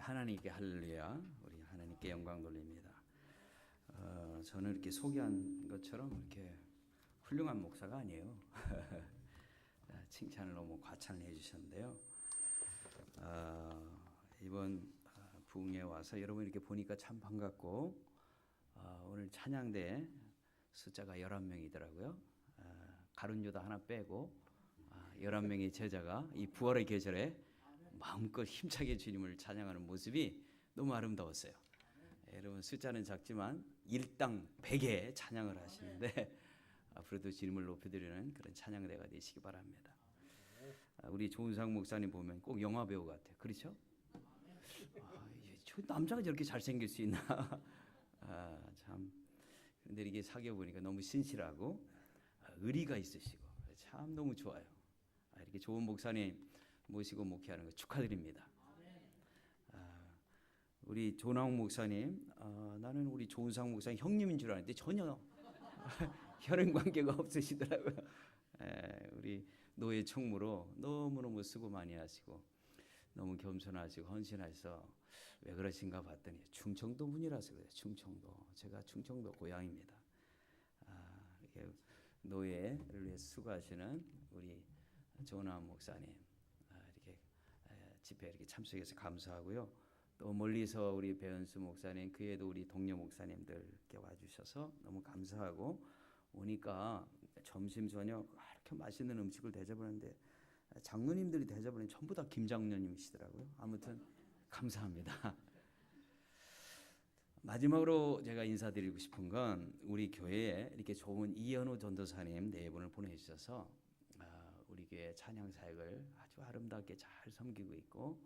하나님께 할렐루야. 우리 하나님께 영광 돌립니다. 저는 이렇게 소개한 것처럼 이렇게 훌륭한 목사가 아니에요. 칭찬을 너무 과찬을 해주셨는데요. 이번 부흥에 와서 여러분 이렇게 보니까 참 반갑고, 오늘 찬양대 숫자가 11명이더라고요. 가룟 유다 하나 빼고 11명의 제자가 이 부활의 계절에 마음껏 힘차게 주님을 찬양하는 모습이 너무 아름다웠어요. 여러분 숫자는 작지만 일당 100의 찬양을 하시는데 앞으로도 주님을 높여드리는 그런 찬양대가 되시기 바랍니다. 우리 조은상 목사님 보면 꼭 영화 배우 같아요. 그렇죠? 저 남자가 저렇게 잘생길 수 있나? 참. 그런데 이게 사귀어 보니까 너무 신실하고 의리가 있으시고 참 너무 좋아요. 이렇게 좋은 목사님 모시고 목회하는 거 축하드립니다. 우리 조나홍 목사님, 나는 우리 조은상 목사님 형님인 줄 알았는데 전혀 혈연 관계가 없으시더라고요. 우리 노예 총무로 너무너무 수고 많이 하시고 너무 겸손하시고 헌신하셔서 왜 그러신가 봤더니 충청도 분이라서 그래요. 충청도. 제가 충청도 고향입니다. 이렇게 노예를 위해 수고하시는 우리 조나홍 목사님, 이렇게 집회에 이렇게 참석해서 감사하고요. 또 멀리서 우리 배은수 목사님, 그 외에도 우리 동료 목사님들 이렇게 와주셔서 너무 감사하고, 오니까 점심 저녁 이렇게 맛있는 음식을 대접하는데 장로님들이 대접하는 전부 다 김장로님이시더라고요. 아무튼 감사합니다. 마지막으로 제가 인사드리고 싶은 건 우리 교회에 이렇게 좋은 이현우 전도사님 4분을 보내주셔서 우리 교회 찬양 사역을 아주 아름답게 잘 섬기고 있고,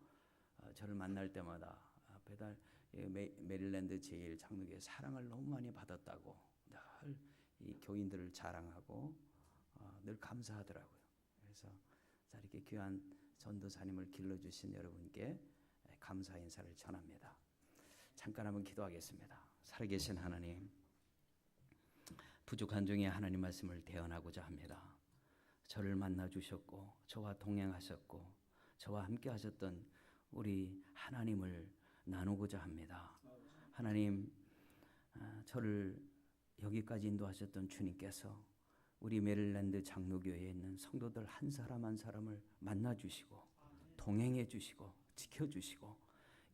저를 만날 때마다 배달 메릴랜드 제1 장로교회 사랑을 너무 많이 받았다고 늘 이 교인들을 자랑하고 늘 감사하더라고요. 그래서 이렇게 귀한 전도사님을 길러주신 여러분께 감사 인사를 전합니다. 잠깐 한번 기도하겠습니다. 살아계신 하나님, 부족한 중에 하나님 말씀을 대언하고자 합니다. 저를 만나 주셨고 저와 동행하셨고 저와 함께 하셨던 우리 하나님을 나누고자 합니다. 하나님, 저를 여기까지 인도하셨던 주님께서 우리 메릴랜드 장로교회에 있는 성도들 한 사람 한 사람을 만나 주시고 동행해 주시고 지켜 주시고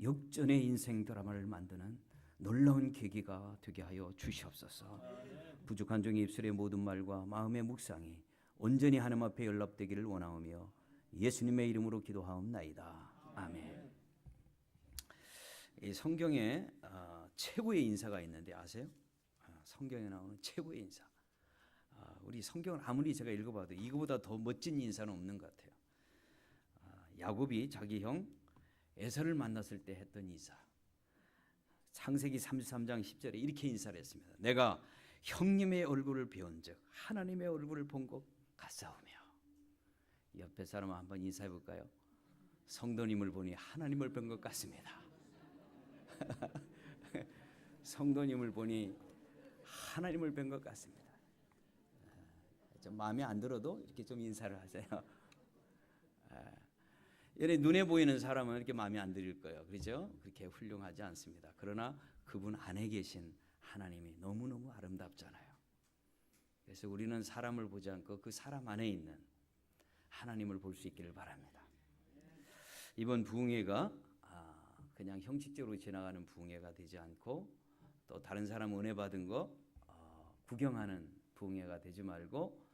역전의 인생 드라마를 만드는 놀라운 계기가 되게 하여 주시옵소서. 부족한 종의 입술의 모든 말과 마음의 묵상이 온전히 하나님 앞에 연락되기를 원하오며 예수님의 이름으로 기도하옵나이다. 아멘. 이 성경에 최고의 인사가 있는데 아세요? 성경에 나오는 최고의 인사. 우리 성경을 아무리 제가 읽어봐도 이거보다 더 멋진 인사는 없는 것 같아요. 야곱이 자기 형 에서를 만났을 때 했던 인사. 창세기 33장 10절에 이렇게 인사를 했습니다. 내가 형님의 얼굴을 배운즉 하나님의 얼굴을 본 것 같사오며. 옆에 사람 한번 인사해 볼까요? 성도님을 보니 하나님을 본 것 같습니다. 성도님을 보니 하나님을 본 것 같습니다. 좀 마음에 안 들어도 이렇게 좀 인사를 하세요. 눈에 보이는 사람은 이렇게 마음에 안 들일 거예요. 그렇죠? 그렇게 훌륭하지 않습니다. 그러나 그분 안에 계신 하나님이 너무너무 아름답잖아요. 그래서 우리는 사람을 보지 않고 그 사람 안에 있는 하나님을 볼 수 있기를 바랍니다. 이번 부흥회가 그냥 형식적으로 지나가는 부흥회가 되지 않고 또 다른 사람 은혜 받은 거 구경하는 부흥회가 되지 말고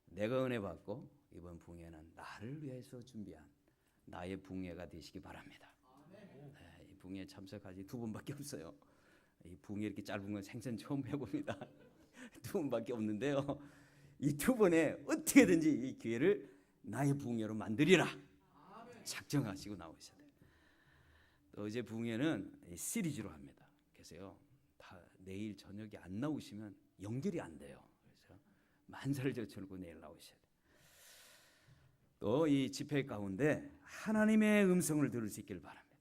내가 은혜 받고 이번 부흥회는 나를 위해서 준비한 나의 부흥회가 되시기 바랍니다. 이 부흥회에 참석하지 2분밖에 없어요. 이 부흥회 이렇게 짧은 건 생전 처음 해봅니다. 2분밖에 없는데요. 이 2분에 어떻게든지 이 기회를 나의 부흥회로 만들리라 작정하시고 나오셔야 돼요. 또 어제 부흥회는 시리즈로 합니다. 그래서요, 다 내일 저녁에 안 나오시면 연결이 안 돼요. 그래서 만사를 저쳐놓고 내일 나오셔야 돼요. 또 이 집회 가운데 하나님의 음성을 들을 수 있길 바랍니다.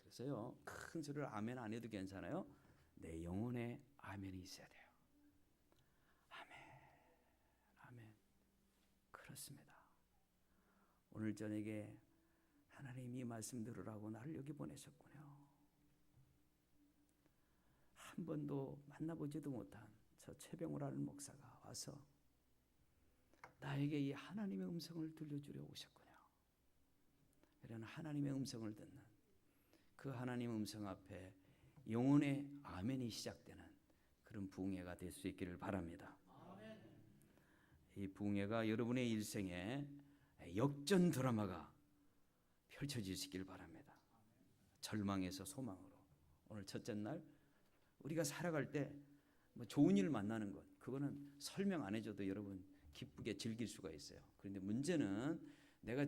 그래서요, 큰 소리를 아멘 안 해도 괜찮아요. 내 영혼에 아멘이 있어야 돼요. 아멘, 아멘. 그렇습니다. 오늘 저녁에 하나님이 말씀 들으라고 나를 여기 보내셨군요. 한 번도 만나보지도 못한 저 최병호라는 목사가 와서 나에게 이 하나님의 음성을 들려주려 오셨군요. 이런 하나님의 음성을 듣는 그 하나님의 음성 앞에 영혼의 아멘이 시작되는 그런 부흥회가 될 수 있기를 바랍니다. 이 부흥회가 여러분의 일생에 역전 드라마가 펼쳐질 수 있기를 바랍니다. 절망에서 소망으로. 오늘 첫째 날 우리가 살아갈 때 뭐 좋은 일 만나는 것, 그거는 설명 안 해줘도 여러분 기쁘게 즐길 수가 있어요. 그런데 문제는 내가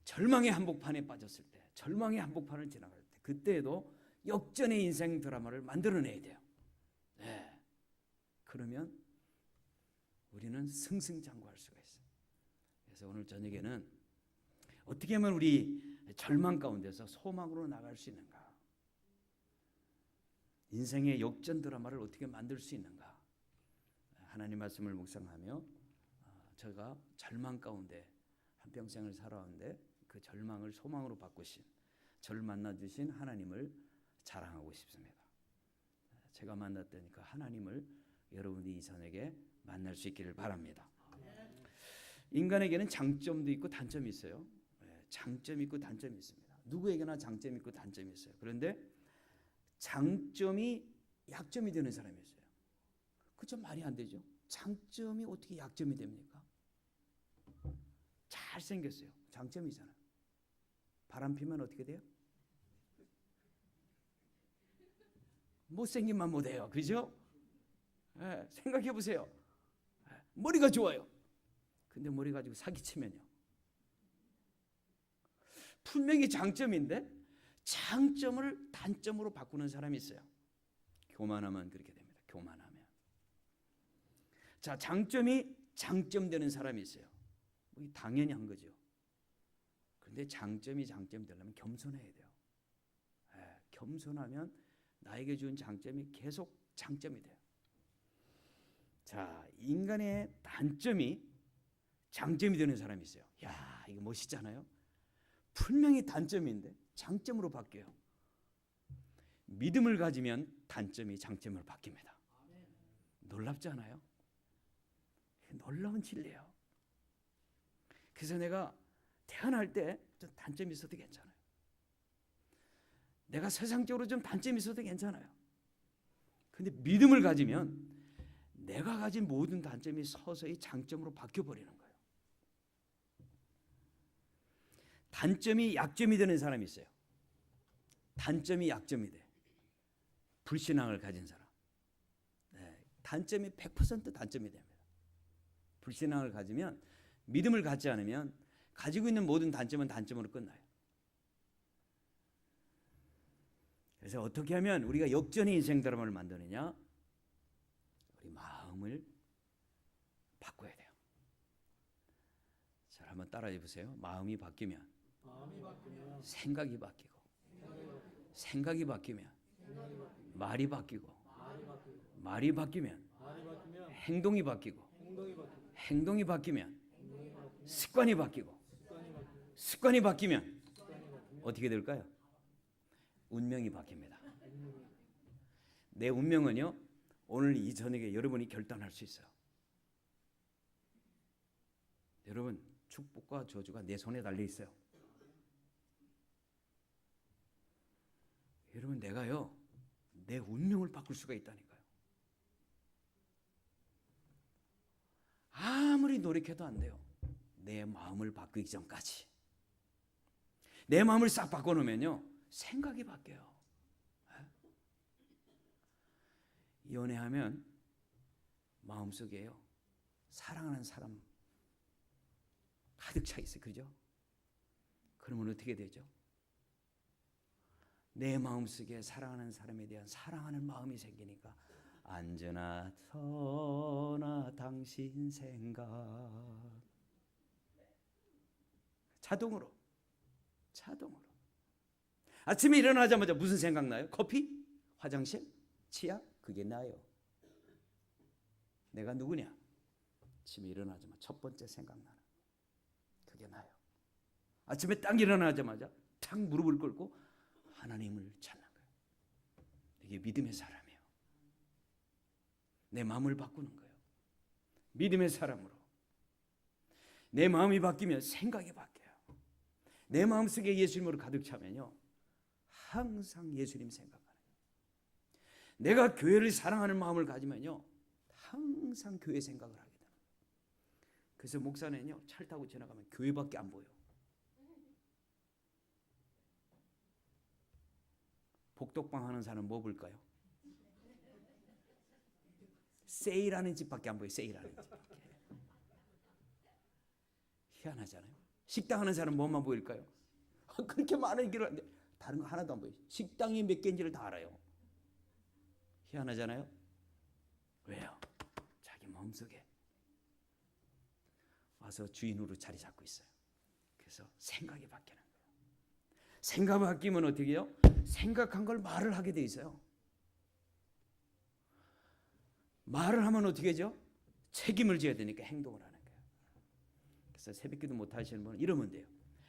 절망의 한복판에 빠졌을 때, 절망의 한복판을 지나갈 때, 그때에도 역전의 인생 드라마를 만들어내야 돼요. 네. 그러면 우리는 승승장구할 수가 있어요. 그래서 오늘 저녁에는 어떻게 하면 우리 절망 가운데서 소망으로 나갈 수 있는가? 인생의 역전 드라마를 어떻게 만들 수 있는가? 하나님 말씀을 묵상하며 제가 절망 가운데 한평생을 살아왔는데 그 절망을 소망으로 바꾸신, 저를 만나주신 하나님을 자랑하고 싶습니다. 제가 만났다니까 하나님을 여러분이 이 저녁에 만날 수 있기를 바랍니다. 인간에게는 장점도 있고 단점이 있어요. 장점이 있고 단점이 있습니다. 누구에게나 장점이 있고 단점이 있어요. 그런데 장점이 약점이 되는 사람이 있어요. 그죠? 말이 안 되죠. 장점이 어떻게 약점이 됩니까? 잘생겼어요. 장점이잖아요. 바람 피면 어떻게 돼요? 못생긴만 못해요. 그죠? 생각해 보세요. 머리가 좋아요. 근데 머리 가지고 사기치면요. 분명히 장점인데 장점을 단점으로 바꾸는 사람이 있어요. 교만하면 그렇게 됩니다. 교만하면. 자, 장점이 장점되는 사람이 있어요. 당연히 한 거죠. 그런데 장점이 장점 되려면 겸손해야 돼요. 겸손하면 나에게 준 장점이 계속 장점이 돼요. 자, 인간의 단점이 장점이 되는 사람이 있어요. 야, 이거 멋있잖아요. 분명히 단점인데 장점으로 바뀌어요. 믿음을 가지면 단점이 장점으로 바뀝니다. 놀랍지 않아요? 놀라운 진리예요. 그래서 내가 태어날 때 좀 단점이 있어도 괜찮아요. 내가 세상적으로 좀 단점이 있어도 괜찮아요. 근데 믿음을 가지면 내가 가진 모든 단점이 서서히 장점으로 바뀌어버리는 거예요. 단점이 약점이 되는 사람이 있어요. 단점이 약점이 돼. 불신앙을 가진 사람. 단점이 100% 단점이 됩니다. 불신앙을 가지면, 믿음을 갖지 않으면 가지고 있는 모든 단점은 단점으로 끝나요. 그래서 어떻게 하면 우리가 역전의 인생 드라마를 만드느냐? 우리 마음을 바꿔야 돼요. 자, 한번 따라해 보세요. 마음이 바뀌면 생각이 바뀌고, 생각이 바뀌면 말이 바뀌고, 말이 바뀌면 행동이 바뀌고, 행동이 바뀌면 습관이 바뀌고, 습관이 바뀌면 어떻게 될까요? 운명이 바뀝니다. 내 운명은요, 오늘 이 저녁에 여러분이 결단할 수 있어요. 여러분, 축복과 저주가 내 손에 달려 있어요. 여러분, 내가요, 내 운명을 바꿀 수가 있다니까요. 아무리 노력해도 안 돼요. 내 마음을 바꾸기 전까지. 내 마음을 싹 바꿔놓으면요, 생각이 바뀌어요. 연애하면 마음속에요, 사랑하는 사람 가득 차 있어요. 그죠? 그러면 어떻게 되죠? 내 마음속에 사랑하는 사람에 대한 사랑하는 마음이 생기니까 언제나 서나 당신 생각, 자동으로 아침에 일어나자마자 무슨 생각 나요? 커피? 화장실? 치약? 그게 나요. 내가 누구냐? 아침에 일어나자마자 첫 번째 생각나는 그게 나요. 아침에 딱 일어나자마자 탁 무릎을 꿇고 하나님을 찾는 거예요. 이게 믿음의 사람이에요. 내 마음을 바꾸는 거예요. 믿음의 사람으로. 내 마음이 바뀌면 생각이 바뀌어요. 내 마음속에 예수님으로 가득 차면요, 항상 예수님 생각하는 거예요. 내가 교회를 사랑하는 마음을 가지면요, 항상 교회 생각을 하게 돼요. 그래서 목사는요, 차를 타고 지나가면 교회밖에 안 보여. 복덕방 하는 사람은 뭐 볼까요? 세일하는 집밖에 안 보여. 세일하는 집밖에. 희한하잖아요. 식당 하는 사람은 뭐만 보일까요? 그렇게 많은 길을 하는데 다른 거 하나도 안 보여요. 식당이 몇 개인지를 다 알아요. 희한하잖아요. 왜요? 자기 마음속에 와서 주인으로 자리 잡고 있어요. 그래서 생각이 바뀌는 거예요. 생각이 바뀌면 어떻게 해요? 생각한 걸 말을 하게 돼 있어요. 말을 하면 어떻게 하죠? 책임을 져야 되니까 행동을 하는 거예요. 그래서 새벽기도 못 하시는 분은 이러면 돼요.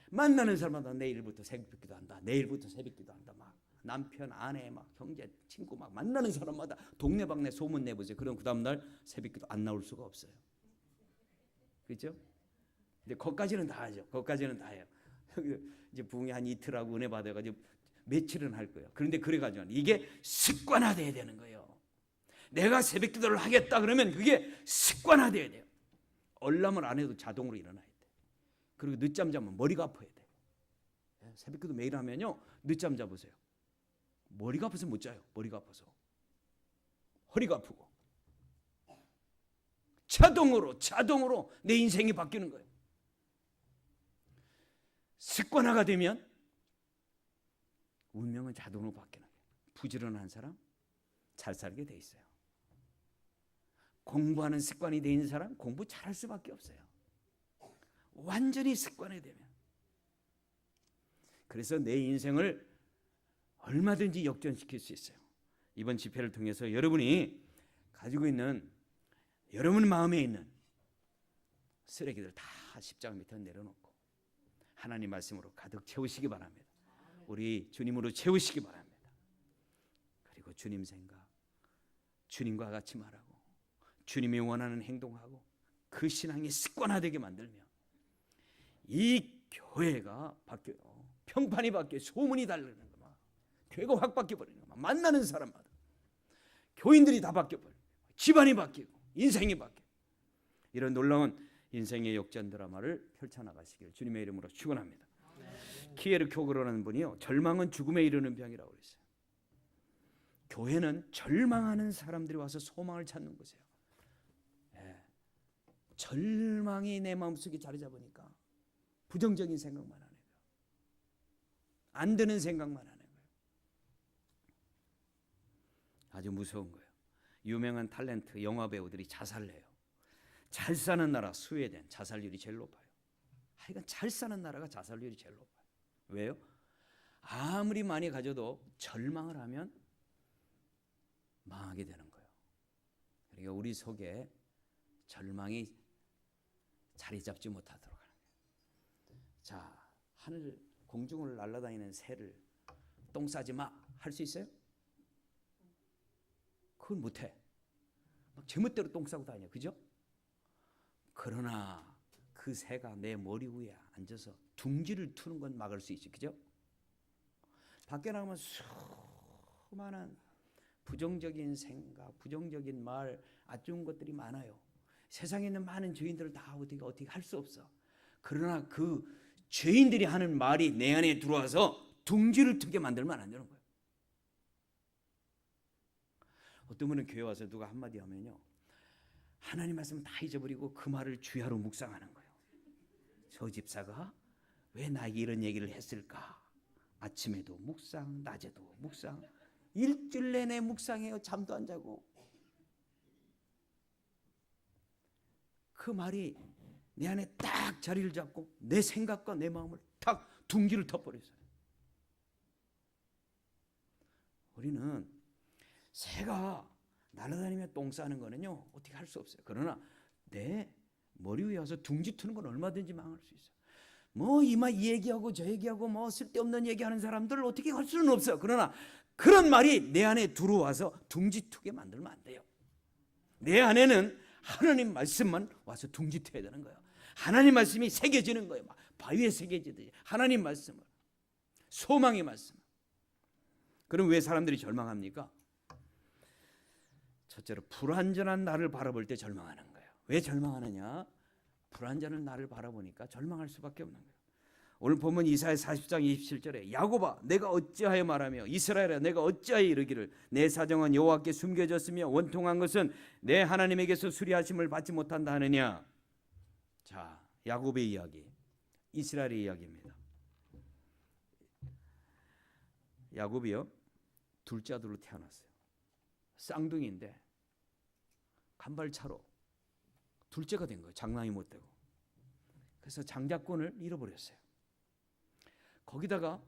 만나는 사람마다 내일부터 새벽기도 한다. 내일부터 새벽기도 한다. 막 남편, 아내, 막 형제, 친구 막 만나는 사람마다 동네방네 소문 내보세요. 그럼 그 다음 날 새벽기도 안 나올 수가 없어요. 그렇죠? 근데 거기까지는 다 하죠. 거기까지는 다 해요. 이제 부흥이 한 이틀하고 은혜 받아가지고 며칠은 할 거예요. 그런데 그래가지고 이게 습관화돼야 되는 거예요. 내가 새벽기도를 하겠다 그러면 그게 습관화돼야 돼요. 얼람을 안 해도 자동으로 일어나야 돼. 그리고 늦잠 자면 머리가 아파야 돼. 새벽기도 매일 하면요, 늦잠 자보세요. 머리가 아파서 못 자요. 머리가 아파서 허리가 아프고 자동으로 내 인생이 바뀌는 거예요. 습관화가 되면 운명은 자동으로 바뀌는 거예요. 부지런한 사람 잘 살게 돼 있어요. 공부하는 습관이 돼 있는 사람 공부 잘할 수밖에 없어요. 완전히 습관이 되면. 그래서 내 인생을 얼마든지 역전시킬 수 있어요. 이번 집회를 통해서 여러분이 가지고 있는, 여러분 마음에 있는 쓰레기들 다 십자가 밑에 내려놓고 하나님 말씀으로 가득 채우시기 바랍니다. 우리 주님으로 채우시기 바랍니다. 그리고 주님 생각, 주님과 같이 말하고 주님이 원하는 행동하고 그 신앙이 습관화되게 만들면 이 교회가 바뀌어요. 평판이 바뀌어요. 소문이 달리는 거 막. 교회가 확 바뀌어버리는 거 막. 만나는 사람마다 교인들이 다 바뀌어버려요. 집안이 바뀌고 인생이 바뀌고 이런 놀라운 인생의 역전 드라마를 펼쳐나가시길 주님의 이름으로 축원합니다. 키에르 쿄그로라는 분이요, 절망은 죽음에 이르는 병이라고 그랬어요. 교회는 절망하는 사람들이 와서 소망을 찾는 곳이에요. 절망이 내 마음속에 자리 잡으니까 부정적인 생각만 하는 거예요. 안 되는 생각만 하는 거예요. 아주 무서운 거예요. 유명한 탤런트 영화 배우들이 자살을 해요. 잘 사는 나라 스웨덴 자살률이 제일 높아요. 하여간 잘 사는 나라가 자살률이 제일 높아요. 왜요? 아무리 많이 가져도 절망을 하면 망하게 되는 거예요. 그러니까 우리 속에 절망이 자리 잡지 못하도록 하는 거예요. 자, 하늘 공중을 날아다니는 새를 똥 싸지 마 할 수 있어요? 그건 못해. 막 제멋대로 똥 싸고 다녀, 그죠? 그러나 그 새가 내 머리 위에 앉아서 둥지를 트는 건 막을 수 있지, 그죠? 밖에 나가면 수많은 부정적인 생각, 부정적인 말, 안 좋은 것들이 많아요. 세상에 있는 많은 죄인들을 다 어떻게 할 수 없어. 그러나 그 죄인들이 하는 말이 내 안에 들어와서 둥지를 트게 만들면 안 되는 거예요. 어떤 분은 교회 와서 누가 한마디 하면요, 하나님 말씀 다 잊어버리고 그 말을 주야로 묵상하는 거예요. 저 집사가 왜 나에게 이런 얘기를 했을까? 아침에도 묵상, 낮에도 묵상, 일주일 내내 묵상해요. 잠도 안 자고. 그 말이 내 안에 딱 자리를 잡고 내 생각과 내 마음을 딱 둥지를 터버렸어요. 우리는 새가 날아다니며 똥 싸는 거는요, 어떻게 할 수 없어요. 그러나 내 머리 위에 와서 둥지 트는 건 얼마든지 망할 수 있어요. 뭐 이마 이 얘기하고 저 얘기하고 뭐 쓸데없는 얘기하는 사람들을 어떻게 할 수는 없어. 그러나 그런 말이 내 안에 들어와서 둥지트게 만들면 안 돼요. 내 안에는 하나님 말씀만 와서 둥지트야 되는 거예요. 하나님 말씀이 새겨지는 거예요. 막 바위에 새겨지듯이 하나님 말씀을, 소망의 말씀. 그럼 왜 사람들이 절망합니까? 첫째로 불완전한 나를 바라볼 때 절망하는 거예요. 왜 절망하느냐? 불완전한 나를 바라보니까 절망할 수밖에 없는 거예요. 오늘 보면 이사야 40장 27절에 야곱아 내가 어찌하여 말하며 이스라엘아 내가 어찌하여 이르기를 내 사정은 여호와께 숨겨졌으며 원통한 것은 내 하나님에게서 수리하심을 받지 못한다 하느냐. 자, 야곱의 이야기, 이스라엘의 이야기입니다. 야곱이요 둘째 아들로 태어났어요. 쌍둥이인데 간발차로 둘째가 된 거예요. 장남이 못 되고. 그래서 장자권을 잃어버렸어요. 거기다가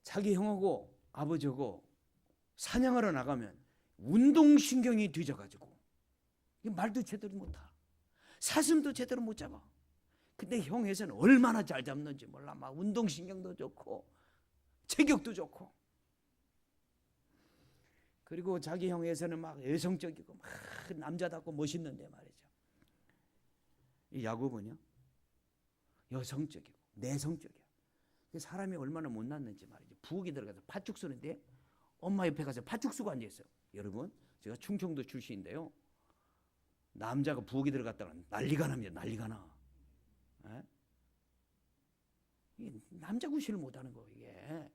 자기 형하고 아버지하고 사냥하러 나가면 운동신경이 뒤져가지고 말도 제대로 못하, 사슴도 제대로 못 잡아. 근데 형 회사는 얼마나 잘 잡는지 몰라. 막 운동신경도 좋고 체격도 좋고. 그리고 자기 형 회사는 막 여성적이고 막 남자답고 멋있는데 말이죠. 이 야곱은요 여성적이고 내성적이야. 사람이 얼마나 못났는지 말이죠. 부엌에 들어가서 팥죽 쓰는데 엄마 옆에 가서 팥죽 쓰고 앉아있어요. 여러분 제가 충청도 출신인데요, 남자가 부엌에 들어갔다가 난리가 납니다. 난리가 나. 이게 남자 구실을 못하는 거예요. 이게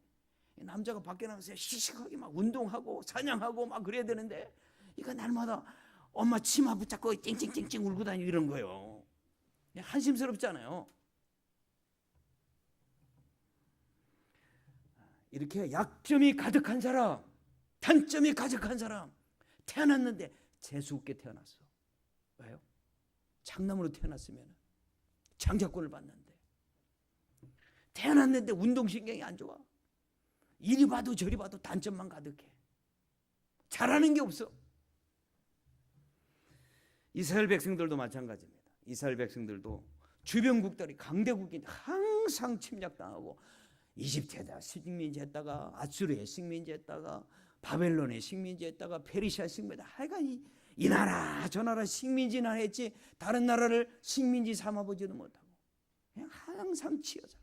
남자가 밖에 나가서 시식하게 막 운동하고 사냥하고 막 그래야 되는데 이거 날마다 엄마 치마 붙잡고 찡찡찡찡 울고 다니고 이런 거예요. 한심스럽잖아요. 이렇게 약점이 가득한 사람, 단점이 가득한 사람 태어났는데 재수없게 태어났어. 왜요? 장남으로 태어났으면 장자권을 받는데 태어났는데 운동신경이 안 좋아. 이리 봐도 저리 봐도 단점만 가득해. 잘하는 게 없어. 이스라엘 백성들도 마찬가지입니다. 이스라엘 백성들도 주변국들이 강대국인데 항상 침략당하고 이집트에다 식민지 했다가 아수르에 식민지 했다가 바벨론에 식민지 했다가 페르시아 식민지, 하여간 이 나라 저 나라 식민지나 했지 다른 나라를 식민지 삼아보지도 못하고 그냥 항상 치여져.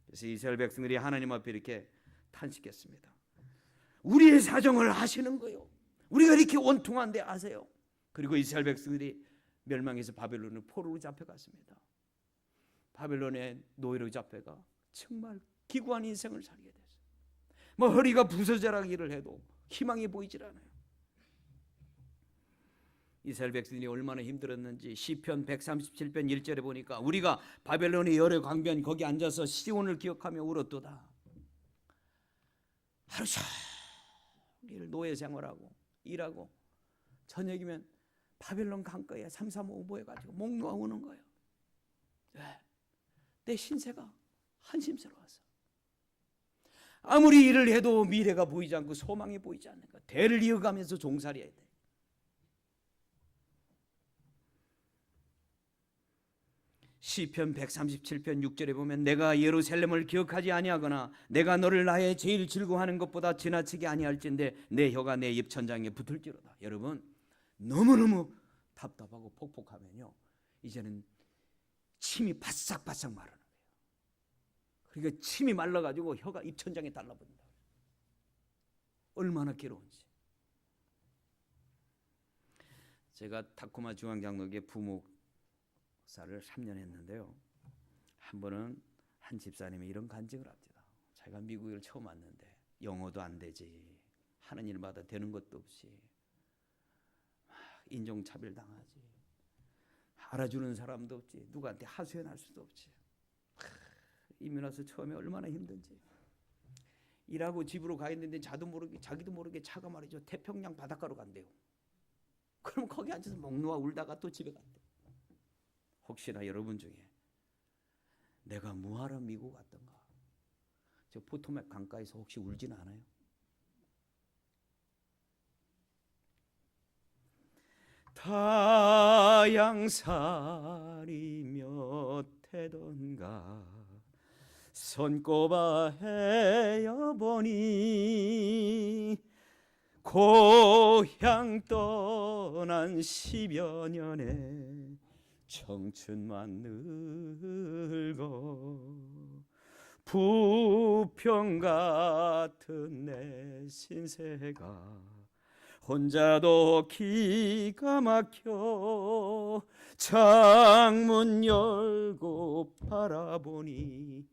그래서 이스라엘 백성들이 하나님 앞에 이렇게 탄식했습니다. 우리의 사정을 아시는 거요. 우리가 이렇게 원통한데 아세요. 그리고 이스라엘 백성들이 멸망해서 바벨론으로 포로로 잡혀갔습니다. 바벨론의 노예로 잡혀가 정말 기구한 인생을 살게 됐어요. 뭐 허리가 부서져라기를 해도 희망이 보이질 않아요. 이스라엘 백성들이 얼마나 힘들었는지 시편 137편 1절에 보니까 우리가 바벨론의 열의 광변 거기 앉아서 시온을 기억하며 울었도다. 하루 종일 노예 생활하고 일하고 저녁이면 바벨론 강가에 335 모여가지고 목 놓아 우는 거예요. 왜? 내 신세가 한심스러워서. 아무리 일을 해도 미래가 보이지 않고 소망이 보이지 않는 거야. 대를 이어가면서 종살이해야 돼. 시편 137편 6절에 보면 내가 예루살렘을 기억하지 아니하거나 내가 너를 나의 제일 즐거워하는 것보다 지나치게 아니할진대 내 혀가 내 입천장에 붙을지로다. 여러분 너무너무 답답하고 폭폭하면요 이제는 침이 바싹바싹 마르는 거예요. 그러니까 침이 말라가지고 혀가 입천장에 달라붙는다. 얼마나 괴로운지. 제가 타코마 중앙장로교회 부목사를 3년 했는데요, 한 번은 한 집사님이 이런 간증을 합니다. 자기가 미국에 처음 왔는데 영어도 안 되지, 하는 일마다 되는 것도 없이 인종차별 당하지, 알아주는 사람도 없지, 누구한테 하소연할 수도 없지. 이민 와서 처음에 얼마나 힘든지. 일하고 집으로 가 있는데 자기도 모르게 차가 말이죠 태평양 바닷가로 간대요. 그럼 거기 앉아서 목 놓아 울다가 또 집에 간대. 혹시나 여러분 중에 내가 뭐하러 미국 갔던가 저 포토맥 강가에서 혹시 울지는 않아요? 타양살이며 테던가 손꼽아 헤어보니 고향 떠난 10여 년에 청춘만 늙어 부평 같은 내 신세가 혼자도 기가 막혀 창문 열고 바라보니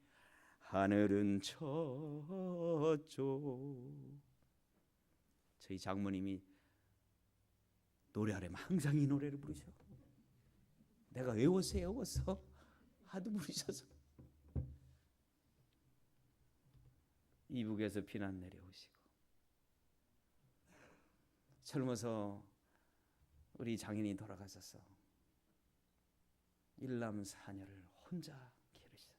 하늘은 저쪽. 저희 장모님이 노래하려면 항상 이 노래를 부르셔. 내가 외웠어 하도 부르셔서. 이북에서 피난 내려오시고 젊어서 우리 장인이 돌아가셔서 일남 사녀를 혼자 기르시다.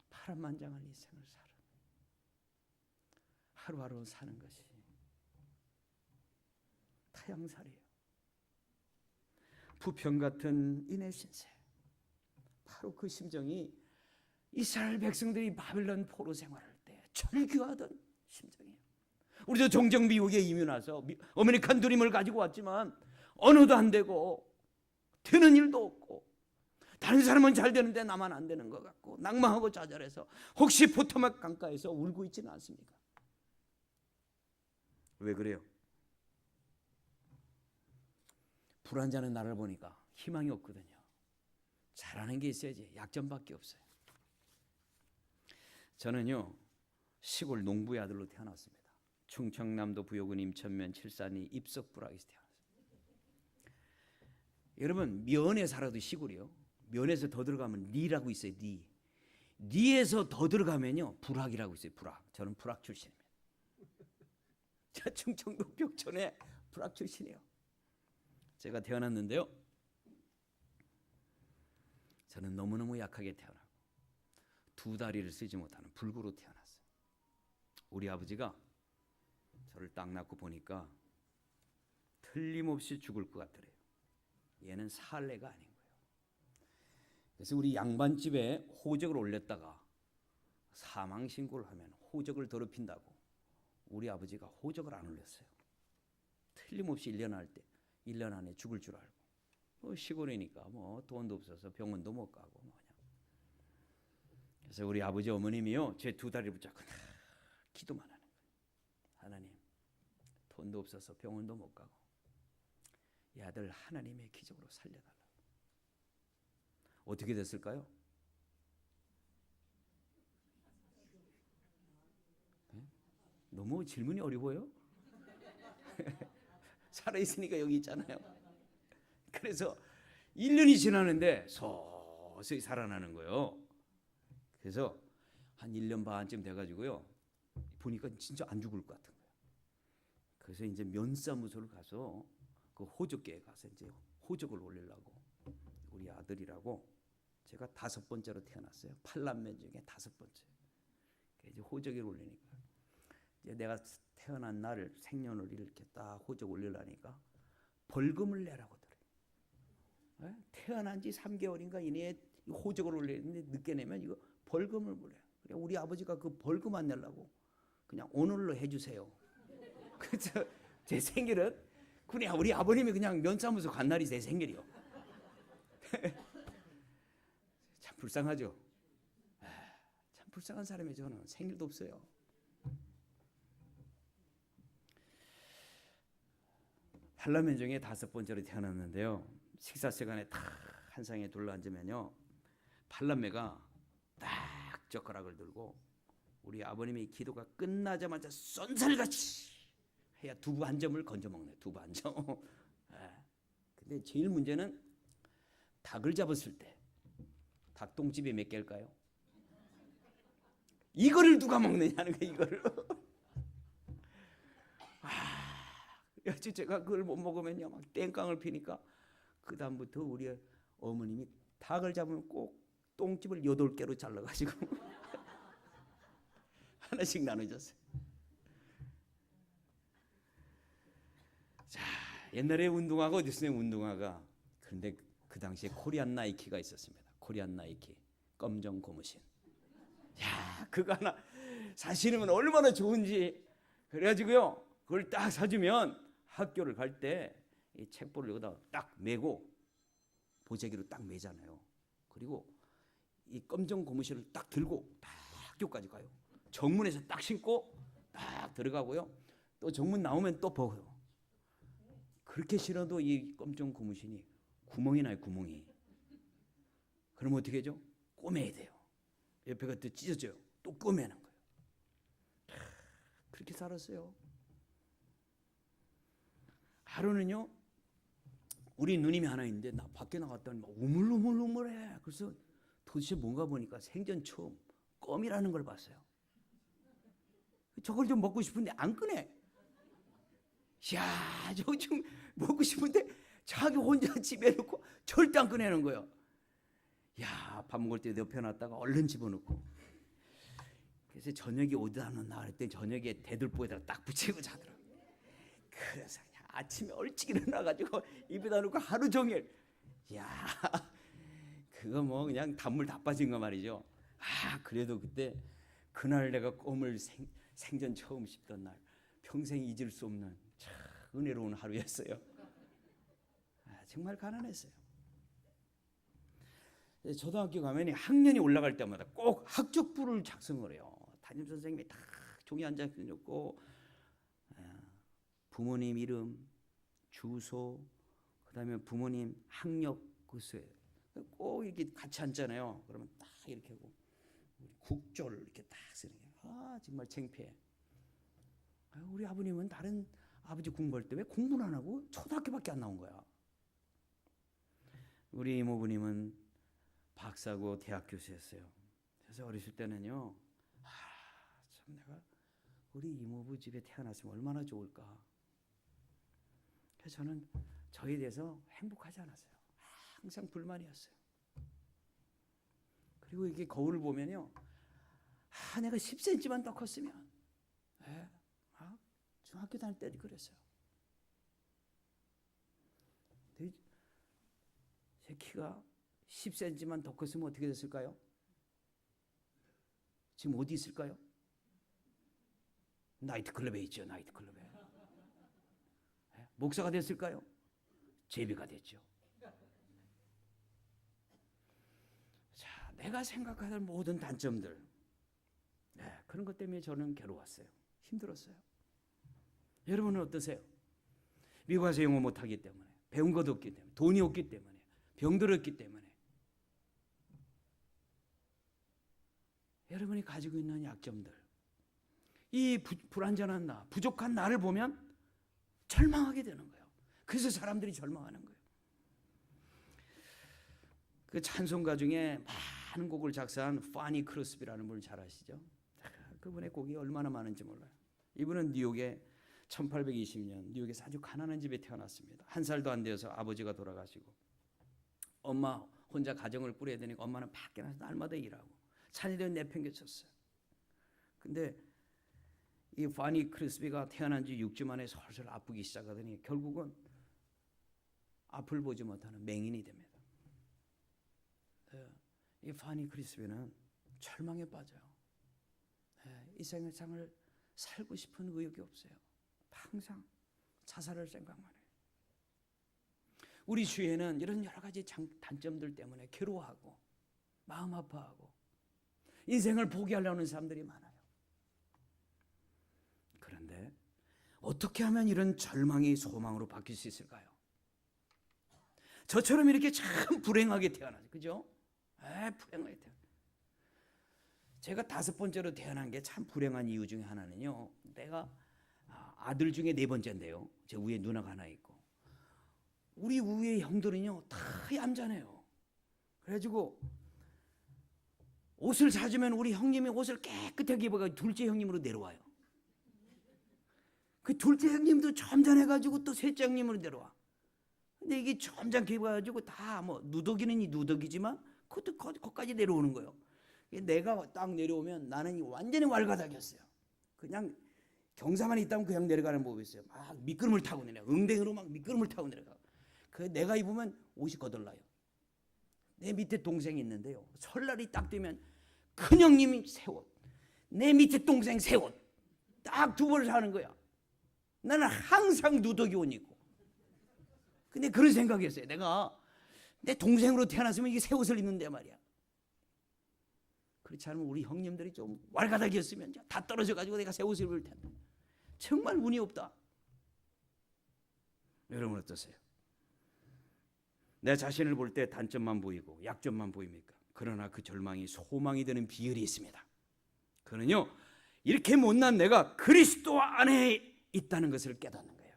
파란만장한 인생을 살아. 하루하루 사는 것이 타향살이에요. 부평 같은 인의 신세. 바로 그 심정이 이스라엘 백성들이 바벨론 포로 생활할 때 절규하던 심정이에요. 우리도 종종 미국에 이민 와서 아메리칸 드림을 가지고 왔지만 언어도 안 되고 되는 일도 없고 다른 사람은 잘 되는데 나만 안 되는 것 같고 낭망하고 좌절해서 혹시 포토막 강가에서 울고 있지는 않습니까? 왜 그래요? 불안자는 나를 보니까 희망이 없거든요. 잘하는 게 있어야지. 약점밖에 없어요. 저는요 시골 농부의 아들로 태어났습니다. 충청남도 부여군 임천면 칠산리 입석부락에서 태어났습니다. 여러분 면에 살아도 시골이요. 면에서 더 들어가면 리라고 있어요. 리에서 더 들어가면요 불악이라고 있어요. 불악. 저는 불악 출신입니다. 저 충청도 벽천에 불악 출신이에요. 제가 태어났는데요. 저는 너무너무 약하게 태어나고 두 다리를 쓰지 못하는 불구로 태어났어요. 우리 아버지가 저를 딱 낳고 보니까 틀림없이 죽을 것 같더래요. 얘는 살레가 아닌 거예요. 그래서 우리 양반집에 호적을 올렸다가 사망 신고를 하면 호적을 더럽힌다고 우리 아버지가 호적을 안 올렸어요. 틀림없이 1년 안에 죽을 줄 알고 시골이니까 돈도 없어서 병원도 못 가고 그냥. 그래서 우리 아버지 어머님이요 제 두 다리를 붙잡고 기도만 하는 거예요. 하나님 돈도 없어서 병원도 못 가고 이 아들 하나님의 기적으로 살려달라고. 어떻게 됐을까요? 네? 너무 질문이 어려워요? 살아있으니까 여기 있잖아요. 그래서 1년이 지나는데 서서히 살아나는 거예요. 그래서 한 1년 반쯤 돼가지고요 보니까 진짜 안 죽을 것 같은 거예요. 그래서 이제 면사무소를 가서 그 호적계에 가서 이제 호적을 올리려고 우리 아들이라고 제가 5번째로 태어났어요. 8남매 중에 5번째. 이제 호적을 올리니까 이제 내가 태어난 날 생년을 이렇게 딱 호적 올리려니까 벌금을 내라고 그래요. 태어난 지 3개월인가 이내에 호적을 올리는데 늦게 내면 이거 벌금을 물어요. 우리 아버지가 그 벌금 안 내려고 그냥 오늘로 해주세요. 그래서 제 생일은 그냥 우리 아버님이 그냥 면사무소 간 날이 제 생일이요. 참 불쌍하죠. 참 불쌍한 사람이에요. 저는 생일도 없어요. 팔남매 중에 5번째로 태어났는데요. 식사 시간에 딱 한 상에 둘러앉으면요 팔남매가 딱 젓가락을 들고 우리 아버님의 기도가 끝나자마자 쏜살같이 해야 두부 한 점을 건져 먹네요. 두부 한 점. 근데 제일 문제는 닭을 잡았을 때 닭똥집이 몇 개일까요? 이거를 누가 먹느냐는 거예요. 이거를. 그래서 제가 그걸 못 먹으면요 막 땡깡을 피니까 그 다음부터 우리 어머님이 닭을 잡으면 꼭 똥집을 8개로 잘라가지고 하나씩 나눠줬어요. 자, 옛날에 운동화가 어디 있어요? 운동화가. 그런데 그 당시에 코리안 나이키가 있었습니다. 코리안 나이키 검정 고무신. 야, 그거 하나 사시면 얼마나 좋은지. 그래가지고요, 그걸 딱 사주면 학교를 갈 때 이 책볼을 여기다 딱 메고 보재기로 딱 매잖아요. 그리고 이 검정 고무신을 딱 들고 딱 학교까지 가요. 정문에서 딱 신고 딱 들어가고요. 또 정문 나오면 또 벗어요. 그렇게 신어도 이 검정 고무신이 구멍이 나요, 구멍이. 그러면 어떻게 하죠? 꼬매야 돼요. 옆에가 또 찢어져요. 또 꼬매는 거예요. 그렇게 살았어요. 하루는요, 우리 누님이 하나 있는데 나 밖에 나갔더니 막 우물우물우물해. 그래서 도대체 뭔가 보니까 생전 처음 껌이라는 걸 봤어요. 저걸 좀 먹고 싶은데 안 꺼내. 야, 저거 좀 먹고 싶은데 자기 혼자 집에 놓고 절대 안 꺼내는 거예요. 야, 밥 먹을 때 옆에 놨다가 얼른 집어넣고. 그래서 저녁이 오다 나 그랬더니 저녁에 대들보에다가 딱 붙이고 자더라고요. 그래서 아침에 얼찍 일어나가지고 입에다 놓고 하루 종일. 야, 그거 뭐 그냥 단물 다 빠진 거 말이죠. 아, 그래도 그때 그날 내가 껌을 생전 처음 씹던 날 평생 잊을 수 없는 참 은혜로운 하루였어요. 아, 정말 가난했어요. 초등학교 가면 학년이 올라갈 때마다 꼭 학적부를 작성을 해요. 담임 선생님이 다 종이 한 장 펴놓고 부모님 이름, 주소, 그다음에 부모님 학력 글쎄 꼭 이렇게 같이 앉잖아요. 그러면 딱 이렇게 하고 국조를 이렇게 딱 쓰는 게 아 정말 창피해. 우리 아버님은 다른 아버지 공부할 때 왜 공부를 안 하고 초등학교밖에 안 나온 거야. 우리 이모부님은 박사고 대학 교수였어요. 그래서 어렸을 때는요, 참 내가 우리 이모부 집에 태어났으면 얼마나 좋을까. 그래서 저는 저에 대해서 행복하지 않았어요. 항상 불만이었어요. 그리고 이게 거울을 보면요, 내가 10cm만 더 컸으면, 중학교 다닐 때도 그랬어요. 제 키가 10cm만 더 컸으면 어떻게 됐을까요? 지금 어디 있을까요? 나이트클럽에 있죠. 나이트클럽에. 목사가 됐을까요? 제비가 됐죠. 자, 내가 생각하는 모든 단점들, 그런 것 때문에 저는 괴로웠어요. 힘들었어요. 여러분은 어떠세요? 미국 가서 영어 못하기 때문에, 배운 것도 없기 때문에, 돈이 없기 때문에, 병들었기 때문에, 여러분이 가지고 있는 약점들, 이 불완전한 나, 부족한 나를 보면 절망하게 되는 거예요. 그래서 사람들이 절망하는 거예요. 그 찬송가 중에 많은 곡을 작사한 파니 크로스비라는 분을 잘 아시죠? 그분의 곡이 얼마나 많은지 몰라요. 이분은 뉴욕에 1820년 뉴욕에서 아주 가난한 집에 태어났습니다. 한 살도 안 되어서 아버지가 돌아가시고 엄마 혼자 가정을 꾸려야 되니까 엄마는 밖에 나서 날마다 일하고 자녀들은 내팽개쳤어요. 근데 이 파니 크리스비가 태어난 지 6주 만에 솔솔 아프기 시작하더니 결국은 앞을 보지 못하는 맹인이 됩니다. 이 파니 크리스비는 절망에 빠져요. 이 세상을 살고 싶은 의욕이 없어요. 항상 자살을 생각만 해요. 우리 주위에는 이런 여러 가지 단점들 때문에 괴로워하고 마음 아파하고 인생을 포기하려는 사람들이 많아요. 그런데 어떻게 하면 이런 절망이 소망으로 바뀔 수 있을까요? 저처럼 이렇게 참 불행하게 태어나죠. 그죠? 불행하게 태어나. 제가 5번째로 태어난 게 참 불행한 이유 중에 하나는요. 내가 아들 중에 4번째인데요. 제 위에 누나가 하나 있고 우리 위에 형들은요 다 얌전해요. 그래가지고 옷을 사주면 우리 형님이 옷을 깨끗하게 입어가지고 둘째 형님으로 내려와요. 그 둘째 형님도 점잖해가지고 또 셋째 형님으로 내려와. 근데 이게 점잖게 입어가지고 다 뭐 누더기는 누더기지만 그것도 거기까지 내려오는 거예요. 내가 딱 내려오면 나는 완전히 왈가닥이었어요. 그냥 경사만 있다면 그냥 내려가는 법이 있어요. 막 미끄럼을 타고 내려. 응댕이로 막 미끄럼을 타고 내려가. 그 내가 입으면 옷이 거덜나요. 내 밑에 동생이 있는데요, 설날이 딱 되면 큰형님이 새 옷, 내 밑에 동생 새 옷, 딱 두 벌을 사는 거야. 나는 항상 누더기 옷 입고. 근데 그런 생각이었어요. 내가 내 동생으로 태어났으면 이게 새 옷을 입는데 말이야. 그렇지 않으면 우리 형님들이 좀 왈가닥이었으면 다 떨어져가지고 내가 새 옷을 입을 텐데. 정말 운이 없다. 여러분 어떠세요? 내 자신을 볼 때 단점만 보이고 약점만 보입니까? 그러나 그 절망이 소망이 되는 비결이 있습니다. 그는요, 이렇게 못난 내가 그리스도 안에 있다는 것을 깨닫는 거예요.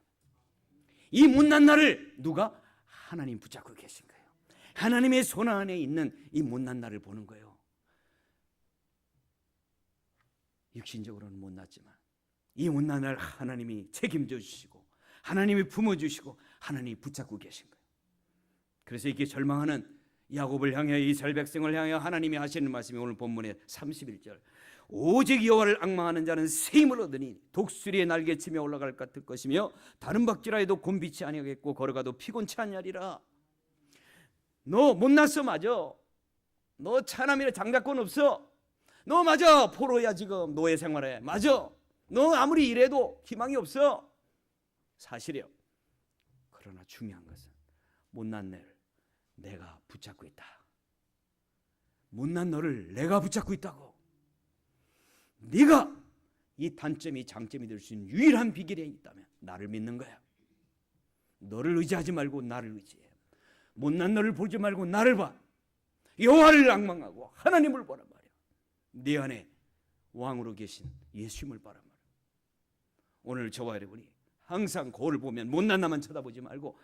이 못난 나를 누가? 하나님 붙잡고 계신 거예요. 하나님의 손 안에 있는 이 못난 나를 보는 거예요. 육신적으로는 못났지만 이 못난 나를 하나님이 책임져 주시고 하나님이 품어주시고 하나님이 붙잡고 계신 거예요. 그래서 이렇게 절망하는 야곱을 향해 이스라엘 백성을 향해 하나님이 하시는 말씀이 오늘 본문의 31절. 오직 여호와를 앙망하는 자는 새 힘을 얻으니 독수리의 날개치며 올라갈 것 같을 것이며 다른 박질하여도 곤비치 아니하겠고 걸어가도 피곤치 않냐리라. 너 못났어, 맞아. 너 차남이라 장자권 없어. 너 맞아, 포로야 지금 노예 생활해. 맞아. 너 아무리 일해도 희망이 없어. 사실이요. 그러나 중요한 것은 못난 너를 내가 붙잡고 있다. 못난 너를 내가 붙잡고 있다고. 네가 이 단점이 장점이 될 수 있는 유일한 비결이 있다면 나를 믿는 거야. 너를 의지하지 말고 나를 의지해. 못난 너를 보지 말고 나를 봐. 여호와를 앙망하고 하나님을 보란 말이야. 네 안에 왕으로 계신 예수님을 바란 말이야. 오늘 저와 여러분이 항상 거울을 보면 못난 나만 쳐다보지 말고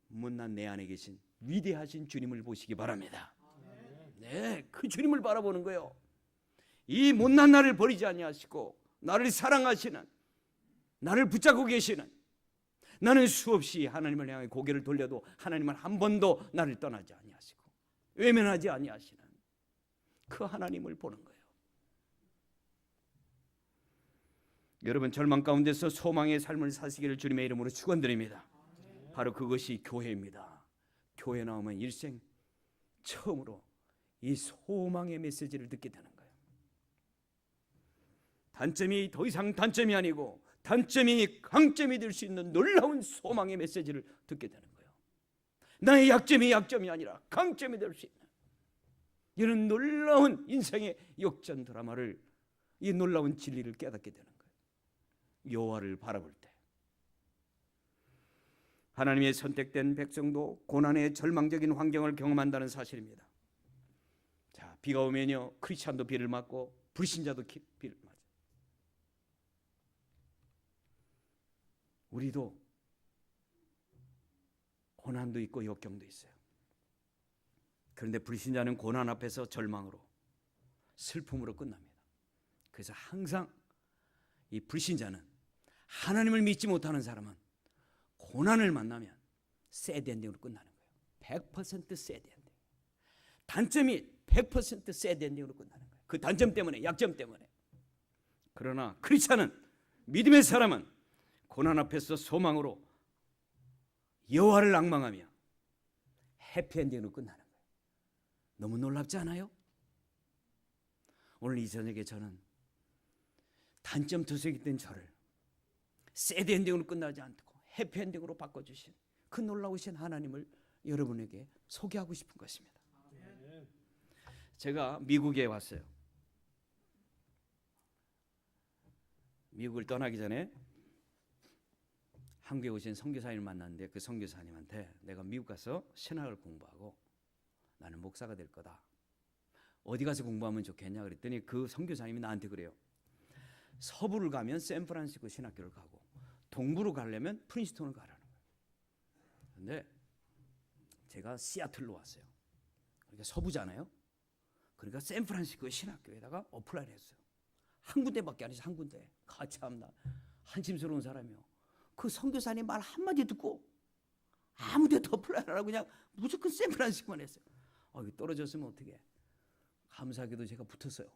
못난 내 안에 계신 위대하신 주님을 보시기 바랍니다. 네, 그 주님을 바라보는 거예요. 이 못난 나를 버리지 아니하시고 나를 사랑하시는, 나를 붙잡고 계시는, 나는 수없이 하나님을 향해 고개를 돌려도 하나님은 한 번도 나를 떠나지 아니하시고 외면하지 아니하시는 그 하나님을 보는 거예요. 여러분, 절망 가운데서 소망의 삶을 사시기를 주님의 이름으로 축원드립니다. 바로 그것이 교회입니다. 교회 나오면 일생 처음으로 이 소망의 메시지를 듣게 되는 거예요. 단점이 더 이상 단점이 아니고 단점이 강점이 될 수 있는 놀라운 소망의 메시지를 듣게 되는 거예요. 나의 약점이 약점이 아니라 강점이 될 수 있는 이런 놀라운 인생의 역전 드라마를, 이 놀라운 진리를 깨닫게 되는 거예요. 여호와를 바라볼 때 하나님의 선택된 백성도 고난의 절망적인 환경을 경험한다는 사실입니다. 자, 비가 오면요, 크리스찬도 비를 맞고 불신자도 비를 맞아요. 우리도 고난도 있고 역경도 있어요. 그런데 불신자는 고난 앞에서 절망으로, 슬픔으로 끝납니다. 그래서 항상 이 불신자는, 하나님을 믿지 못하는 사람은 고난을 만나면 새드 엔딩으로 끝나는 거예요. 100% 새드 엔딩. 단점이 100% 새드 엔딩으로 끝나는 거예요. 그 단점 때문에, 약점 때문에. 그러나 크리스찬은, 믿음의 사람은 고난 앞에서 소망으로 여호와를 앙망하며 해피엔딩으로 끝나는 거예요. 너무 놀랍지 않아요? 오늘 이 저녁에 저는 단점 투성이 된 저를 새드 엔딩으로 끝나지 않고 해피엔딩으로 바꿔주신 그 놀라우신 하나님을 여러분에게 소개하고 싶은 것입니다. 제가 미국에 왔어요. 미국을 떠나기 전에 한국에 오신 선교사님을 만났는데 그 선교사님한테 내가 미국 가서 신학을 공부하고 나는 목사가 될 거다. 어디 가서 공부하면 좋겠냐 그랬더니 그 선교사님이 나한테 그래요. 서부를 가면 샌프란시스코 신학교를 가고 동부로 가려면 프린스턴을 가라는 거예요. 그런데 제가 시애틀로 왔어요. 그러니까 서부잖아요. 그러니까 샌프란시스코 신학교에다가 어플라이를 했어요. 한 군데밖에 아니죠. 한 군데. 참나 한심스러운 사람이요. 그 선교사님 말 한마디 듣고 아무 데도 어플라이를 안 하고 그냥 무조건 샌프란시스코만 했어요. 이거 떨어졌으면 어떡해. 감사하게도 제가 붙었어요.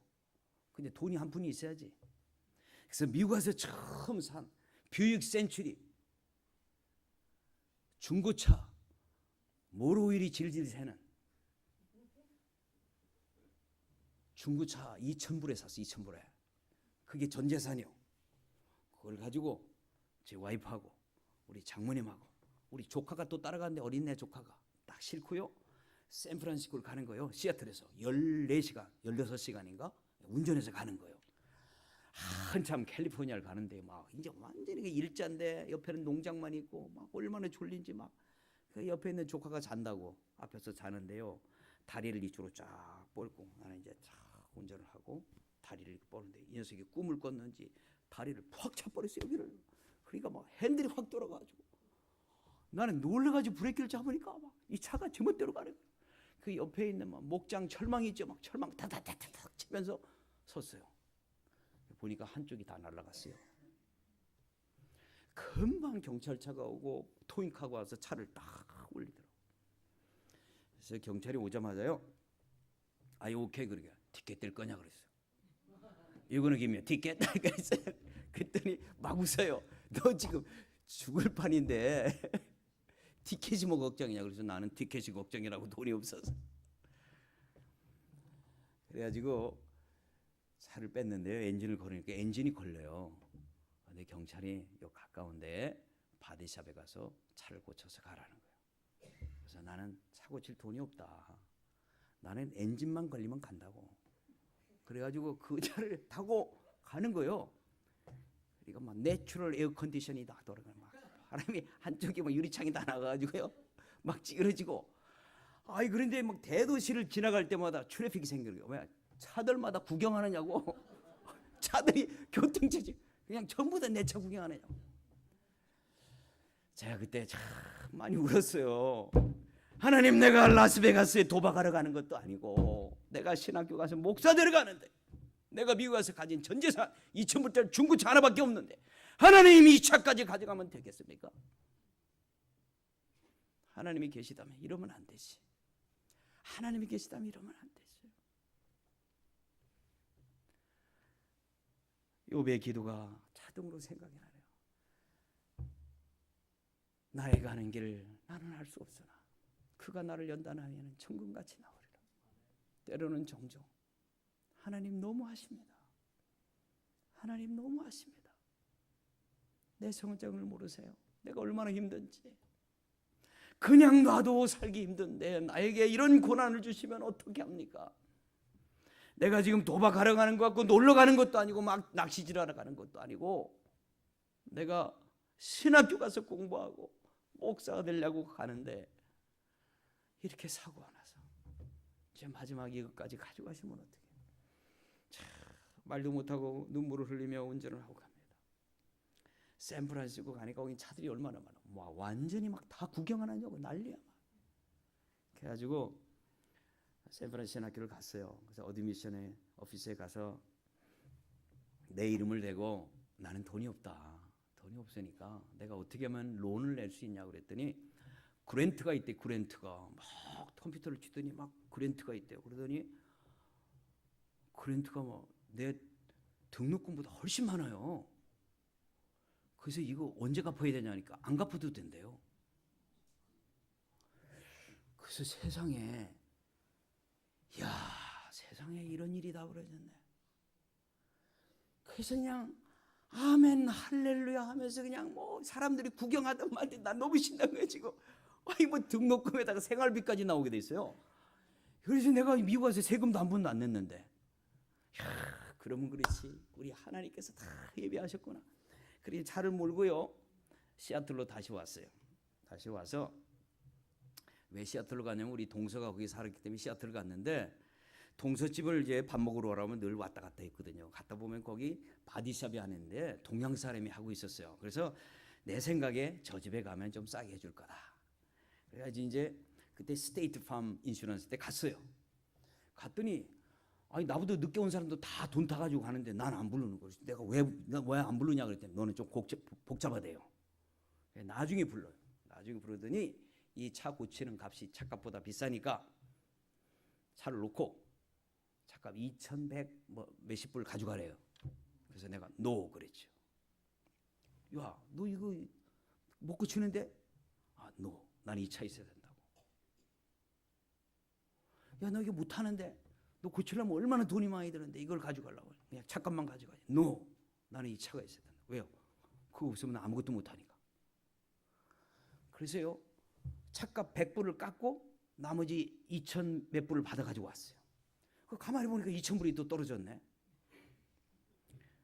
근데 돈이 한 푼이 있어야지. 그래서 미국 와서 처음 산 뷰익 센츄리 중고차 모로윌이 질질 새는 중고차 2,000불에 샀어. 2,000불에. 그게 전 재산이요. 그걸 가지고 제 와이프하고 우리 장모님하고 우리 조카가 또 따라가는데, 어린애 조카가 딱 싫고요. 샌프란시스코를 가는 거예요. 시애틀에서 14시간 16시간인가 운전해서 가는 거예요. 한참 캘리포니아를 가는데 막 이제 완전히 일자인데 옆에는 농장만 있고 막 얼마나 졸린지, 막 그 옆에 있는 조카가 잔다고 앞에서 자는데요. 다리를 이쪽으로 쫙 뻗고 나는 이제 쫙 운전을 하고 다리를 이렇게 뻗는데, 이 녀석이 꿈을 꿨는지 다리를 푹 차버렸어요, 여기를. 그러니까 막 핸들이 확 돌아가지고 나는 놀라가지고 브레이크를 잡으니까 막 이 차가 제멋대로 가는 거예요. 그 옆에 있는 막 목장 철망이 있죠. 막 철망 타타타타닥 치면서 섰어요. 보니까 한쪽이 다 날아갔어요. 금방 경찰차가 오고 토잉카가 와서 차를 딱 올리더라고요. 그래서 경찰이 오자마자요, 아이 오케이, 그러게 티켓 뗄 거냐 그랬어요. 이거는 김이야 티켓. 그랬어요. 그랬더니 막 웃어요. 너 지금 죽을 판인데 티켓이 뭐 걱정이냐. 그래서 나는 티켓이 걱정이라고, 돈이 없어서. 그래가지고 차를 뺐는데요, 엔진을 걸으니까 엔진이 걸려요. 근데 경찰이 요 가까운데 바디샵에 가서 차를 고쳐서 가라는 거예요. 그래서 나는 차 고칠 돈이 없다. 나는 엔진만 걸리면 간다고. 그래가지고 그 차를 타고 가는 거예요. 그러니까 막 내추럴 에어 컨디션이 다 돌아가는, 막 바람이 한쪽에 막 유리창이 다 나가가지고요, 막 찌그러지고. 아이 그런데 막 대도시를 지나갈 때마다 트래픽이 생기는 거예요. 왜? 차들마다 구경하느냐고. 차들이 교통체증 그냥 전부 다 내 차 구경하느냐고. 제가 그때 참 많이 울었어요. 하나님, 내가 라스베가스에 도박하러 가는 것도 아니고 내가 신학교 가서 목사 되러 가는데, 내가 미국 가서 가진 전 재산 2,000불짜리 중고차 하나밖에 없는데 하나님이 이 차까지 가져가면 되겠습니까? 하나님이 계시다면 이러면 안 되지. 하나님이 계시다면 이러면 안 되지. 욥의 기도가 자동으로 생각이 나네요. 나의 가는 길 나는 알 수 없으나 그가 나를 연단하면 천금같이 나오리라. 때로는 종종 하나님 너무하십니다. 하나님 너무하십니다. 내 성장을 모르세요. 내가 얼마나 힘든지. 그냥 놔도 살기 힘든데 나에게 이런 고난을 주시면 어떻게 합니까? 내가 지금 도박하러 가는 것 같고 놀러 가는 것도 아니고 막 낚시질하러 가는 것도 아니고, 내가 신학교 가서 공부하고 목사가 되려고 가는데 이렇게 사고가 나서 이제 마지막 이것까지 가져가시면 어떡해. 참, 말도 못하고 눈물을 흘리며 운전을 하고 갑니다. 샌프란시스코 가니까 거기 차들이 얼마나 많아. 와, 완전히 막 다 구경하느냐고 난리야. 그래가지고 샌프란시스코 신학교를 갔어요. 그래서 어드미션에 오피스에 가서 내 이름을 대고, 나는 돈이 없다. 돈이 없으니까 내가 어떻게 하면 론을 낼 수 있냐고 그랬더니 그랜트가 있대. 그랜트가 막 컴퓨터를 치더니 막 그랜트가 있대요. 그러더니 그랜트가 뭐 내 등록금보다 훨씬 많아요. 그래서 이거 언제 갚아야 되냐니까 안 갚아도 된대요. 그래서 세상에, 야, 세상에 이런 일이 다 벌어졌네. 그래서 그냥 아멘 할렐루야 하면서 그냥 뭐 사람들이 구경하던 말인데 난 너무 신난 거예요 지금. 아니 뭐 등록금에다가 생활비까지 나오게 돼 있어요. 그래서 내가 미국 와서 세금도 한 번도 안 냈는데, 야, 그러면 그렇지, 우리 하나님께서 다 예배하셨구나. 그래서 차를 몰고요 시애틀로 다시 왔어요. 다시 와서, 왜 시애틀로 가냐면 우리 동서가 거기 살았기 때문에 시애틀 갔는데, 동서집을 이제 밥 먹으러 오라면 늘 왔다 갔다 했거든요. 갔다 보면 거기 바디샵이 하는데 동양 사람이 하고 있었어요. 그래서 내 생각에 저 집에 가면 좀 싸게 해줄 거다. 그래가지고 이제 그때 스테이트 팜 인슈런스 때 갔어요. 갔더니 아니 나보다 늦게 온 사람도 다 돈 타가지고 가는데 난 안 부르는 거예요. 내가 왜 안 부르냐 그랬더니 너는 좀 복잡하대요. 나중에 불러요. 나중에 부르더니 이 차 고치는 값이 차값보다 비싸니까 차를 놓고 차값 2,100 뭐 몇십 불 가져가래요. 그래서 내가 노 그랬죠. 야, 너 이거 못 고치는데? 아, 난 이 차 있어야 된다고. 야, 너 이거 못 하는데? 너 고치려면 얼마나 돈이 많이 드는데 이걸 가져가려고. 그냥 잠깐만 가져가지. No. 나는 이 차가 있어야 된다. 왜요? 그거 없으면 아무것도 못하니까. 그래서요, 차값 100불을 깎고 나머지 2천 몇 불을 받아가지고 왔어요. 그 가만히 보니까 2,000불이 또 떨어졌네.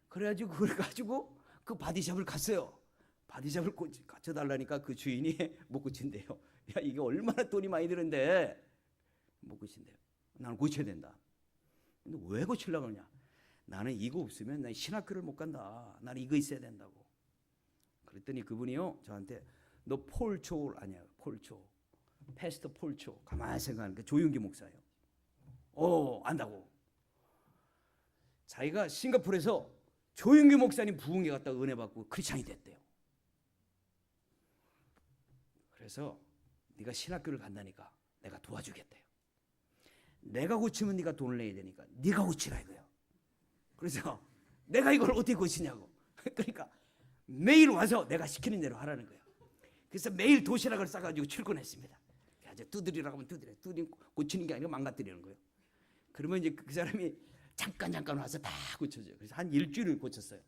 그래가지고 그걸 가지고 그 바디샵을 갔어요. 바디샵을 고쳐달라니까 그 주인이 못 고친대요. 야, 이게 얼마나 돈이 많이 드는데 못 고친대요. 나는 고쳐야 된다. 근데 왜 고치려고 그러냐? 나는 이거 없으면 난 신학교를 못 간다. 나는 이거 있어야 된다고. 그랬더니 그분이요, 저한테 너 폴초 아니야? 폴초. 패스터 폴초. 가만히 생각하니까 조윤기 목사예요. 안다고. 자기가 싱가포르에서 조윤기 목사님 부흥회 갔다가 은혜 받고 크리스찬이 됐대요. 그래서 네가 신학교를 간다니까 내가 도와주겠대요. 내가 고치면 네가 돈을 내야 되니까 네가 고치라 이거예요. 그래서 내가 이걸 어떻게 고치냐고. 그러니까 매일 와서 내가 시키는 대로 하라는 거예요. 그래서 매일 도시락을 싸가지고 출근했습니다. 아주 두드리라고 하면 두드려. 고치는 게 아니라 망가뜨리는 거예요. 그러면 이제 그 사람이 잠깐 와서 다 고쳐줘요. 그래서 한 일주일을 고쳤어요.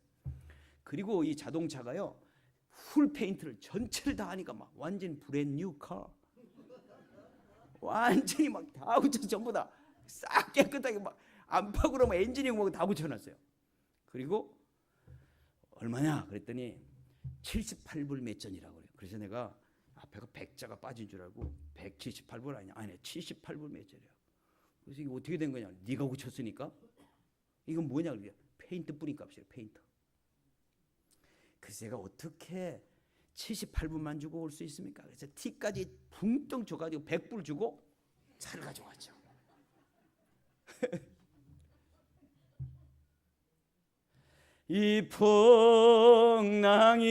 그리고 이 자동차가요, 풀 페인트를 전체를 다 하니까 막 완전 브랜뉴 카. 완전히 막 다 고쳐, 전부 다 싹 깨끗하게 막 안팎으로 막 엔지니어하고 다 고쳐놨어요. 그리고 얼마냐 그랬더니 78불 몇 전이라고 그래요. 그래서 내가 앞에가 100자가 빠진 줄 알고 178불 아니야? 아니 78불 몇 전이야. 그래서 이게 어떻게 된 거냐? 네가 고쳤으니까 이건 뭐냐? 그래. 페인트 뿌린 값이에요. 페인트. 그래서 제가 어떻게 78불만 주고 올 수 있습니까? 그래서 티까지 붕덩 줘가지고 100불 주고 차를 가져왔죠. 이 풍랑이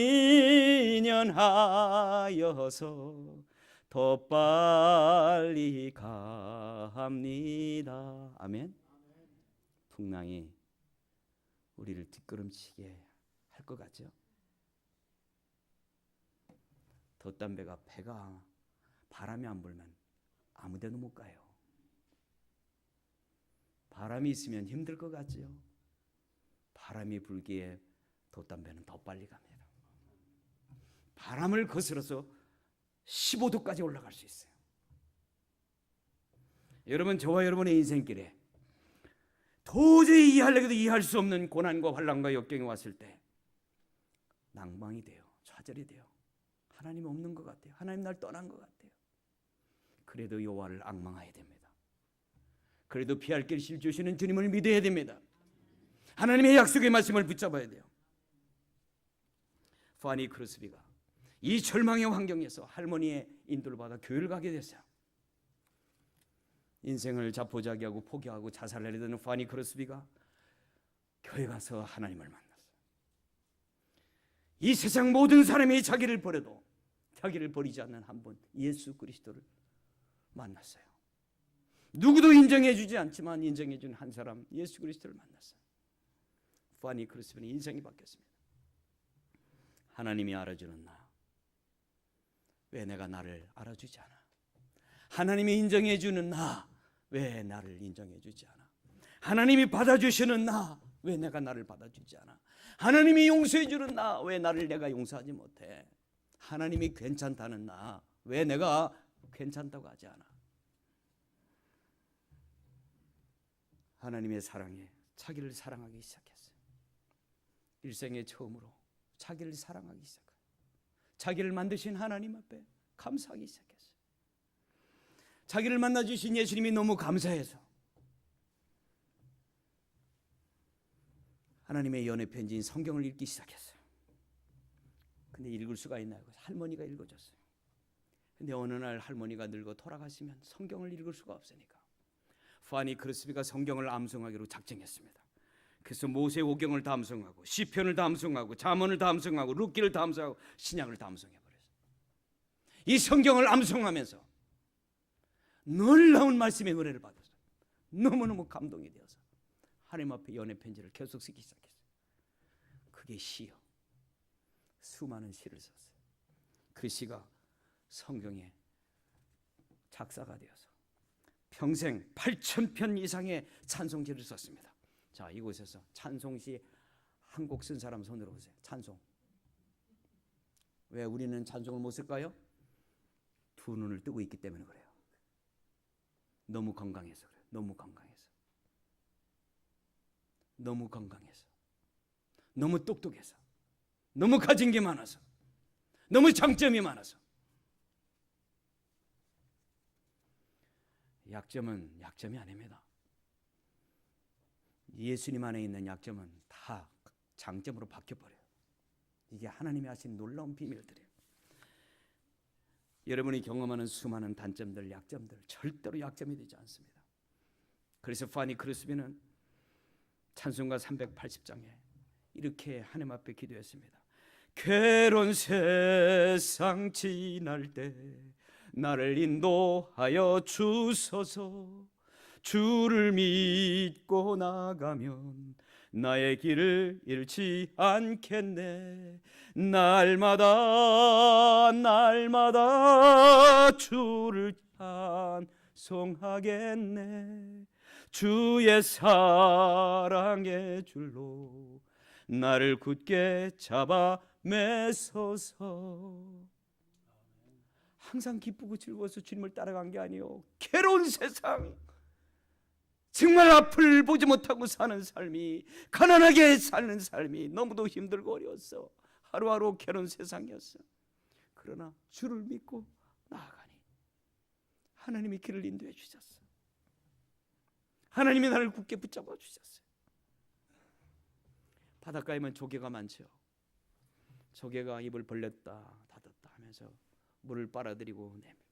인연하여서 더 빨리 갑니다. 아멘. 풍랑이 우리를 뒷걸음치게 할 것 같죠? 돛담배가 배가 바람이 안 불면 아무 데도 못 가요. 바람이 있으면 힘들 것 같죠? 바람이 불기에 돛담배는 더 빨리 갑니다. 바람을 거스러서 15도까지 올라갈 수 있어요. 여러분, 저와 여러분의 인생길에 도저히 이해하려고도 이해할 수 없는 고난과 환난과 역경이 왔을 때 낭망이 돼요. 좌절이 돼요. 하나님 없는 것 같아요. 하나님 날 떠난 것 같아요. 그래도 여호와를 앙망해야 됩니다. 그래도 피할 길을 주시는 주님을 믿어야 됩니다. 하나님의 약속의 말씀을 붙잡아야 돼요. 파니 크로스비가 이 절망의 환경에서 할머니의 인도를 받아 교회를 가게 됐어요. 인생을 자포자기하고 포기하고 자살하려던 파니 크로스비가 교회 가서 하나님을 만났어요. 이 세상 모든 사람이 자기를 버려도 자기를 버리지 않는 한 분, 예수 그리스도를 만났어요. 누구도 인정해 주지 않지만 인정해 준 한 사람, 예수 그리스도를 만났어요. 파니 크로스비는 인생이 바뀌었습니다. 하나님이 알아주는 나, 왜 내가 나를 알아주지 않아? 하나님이 인정해 주는 나, 왜 나를 인정해 주지 않아? 하나님이 받아주시는 나, 왜 내가 나를 받아주지 않아? 하나님이 용서해 주는 나, 왜 나를 내가 용서하지 못해? 하나님이 괜찮다는 나, 왜 내가 괜찮다고 하지 않아? 하나님의 사랑에 자기를 사랑하기 시작했어요. 일생의 처음으로 자기를 사랑하기 시작해요. 자기를 만드신 하나님 앞에 감사하기 시작했어요. 자기를 만나주신 예수님이 너무 감사해서 하나님의 연애 편지인 성경을 읽기 시작했어요. 근데 읽을 수가 있나요? 할머니가 읽어줬어요. 근데 어느 날 할머니가 늙어 돌아가시면 성경을 읽을 수가 없으니까 파니 크로스비가 성경을 암송하기로 작정했습니다. 그래서 모세오경을 다 암송하고 시편을 다 암송하고 잠언을 다 암송하고 룻기를 다 암송하고 신약을 다 암송해버렸어요. 이 성경을 암송하면서 놀라운 말씀의 은혜를 받았어요. 너무너무 감동이 되어서 하나님 앞에 연애 편지를 계속 쓰기 시작했어요. 그게 시요. 수많은 시를 썼어요. 그 시가 성경의 작사가 되어서 평생 8,000편 이상의 찬송지를 썼습니다. 자, 이곳에서 찬송시 한 곡 쓴 사람 손으로 보세요. 찬송. 왜 우리는 찬송을 못 쓸까요? 두 눈을 뜨고 있기 때문에 그래요. 너무 건강해서 그래요. 너무 건강해서. 너무 건강해서. 너무 똑똑해서. 너무 가진 게 많아서. 너무 장점이 많아서. 약점은 약점이 아닙니다. 예수님 안에 있는 약점은 다 장점으로 바뀌어버려요. 이게 하나님이 하신 놀라운 비밀들이에요. 여러분이 경험하는 수많은 단점들, 약점들 절대로 약점이 되지 않습니다. 그래서 파니 크루스비는 찬송가 380장에 이렇게 하나님 앞에 기도했습니다. 괴로운 세상 지날 때 나를 인도하여 주소서. 주를 믿고 나가면 나의 길을 잃지 않겠네. 날마다 주를 찬송하겠네. 주의 사랑의 줄로 나를 굳게 잡아 매소서. 항상 기쁘고 즐거워서 주님을 따라간 게 아니요, 괴로운 세상, 정말 앞을 보지 못하고 사는 삶이, 가난하게 사는 삶이 너무도 힘들고 어려웠어. 하루하루 괴로운 세상이었어. 그러나 주를 믿고 나아가니 하나님이 길을 인도해 주셨어. 하나님이 나를 굳게 붙잡아 주셨어요. 바닷가에만 조개가 많죠. 조개가 입을 벌렸다 닫았다 하면서 물을 빨아들이고 내밉니다.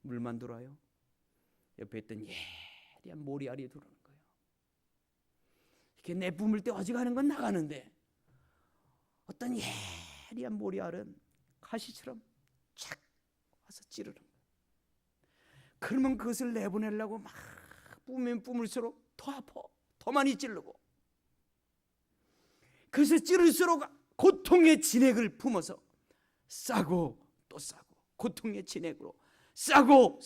물만 들어와요. 옆에 있던 예리한 모리알이 들어오는 거예요. 이렇게 내뿜을 때 어지간한 건 나가는데 어떤 예리한 모리알은 가시처럼 착 와서 찌르는 거예요. 그러면 그것을 내보내려고 막 뿜으면 뿜을수록 더 아파, 더 많이 찌르고, 그래서 찌를수록 고통의 진액을 품어서 싸고 또 싸고, 고통의 진액으로 싸고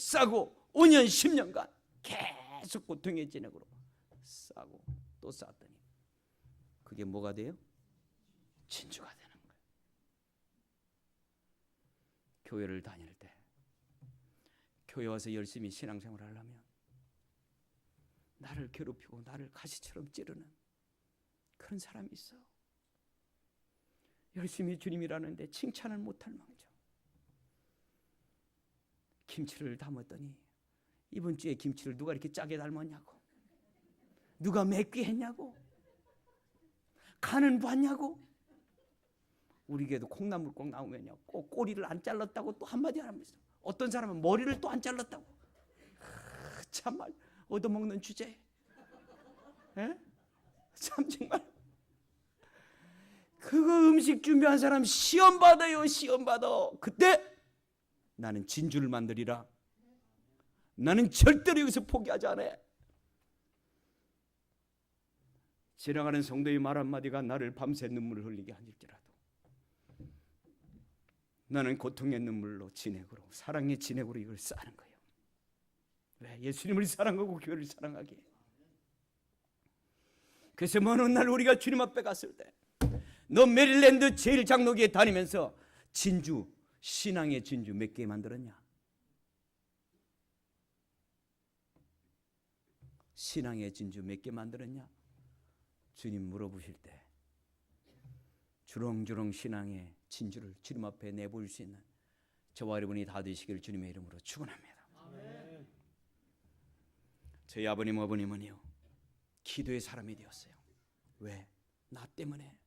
5년 10년간 계속 고통의 진액으로 싸고 또 쌌더니 그게 뭐가 돼요? 진주가 되는 거예요. 교회를 다닐 때, 교회 와서 열심히 신앙생활을 하려면 나를 괴롭히고 나를 가시처럼 찌르는 그런 사람이 있어. 열심히 주님이라는데 칭찬을 못할 망정. 김치를 담았더니 이번 주에 김치를 누가 이렇게 짜게 삶았냐고, 누가 맵게 했냐고, 간은 봤냐고. 우리 교회도 콩나물 꼭 나오면요, 꼭 꼬리를 안 잘랐다고 또 한마디 하면서, 어떤 사람은 머리를 또 안 잘랐다고. 참말 얻어먹는 주제. 에? 참 정말. 그거 음식 준비한 사람 시험 받아요. 시험 받아. 그때 나는 진주를 만들리라. 나는 절대로 여기서 포기하지 않아. 지나가는 성도의 말 한마디가 나를 밤새 눈물을 흘리게 하실지라도 나는 고통의 눈물로, 진액으로, 사랑의 진액으로 이걸 싸는 거예요. 왜? 예수님을 사랑하고 교회를 사랑하기에. 그래서 어느 날 우리가 주님 앞에 갔을 때, 너 메릴랜드 제일 장로교에 다니면서 진주, 신앙의 진주 몇 개 만들었냐? 신앙의 진주 몇 개 만들었냐? 주님 물어보실 때 주렁주렁 신앙의 진주를 주님 앞에 내보일 수 있는 저와 여러분이 다 되시길 주님의 이름으로 축원합니다. 아멘. 저희 아버님 어머님은요, 기도의 사람이 되었어요. 왜? 나 때문에.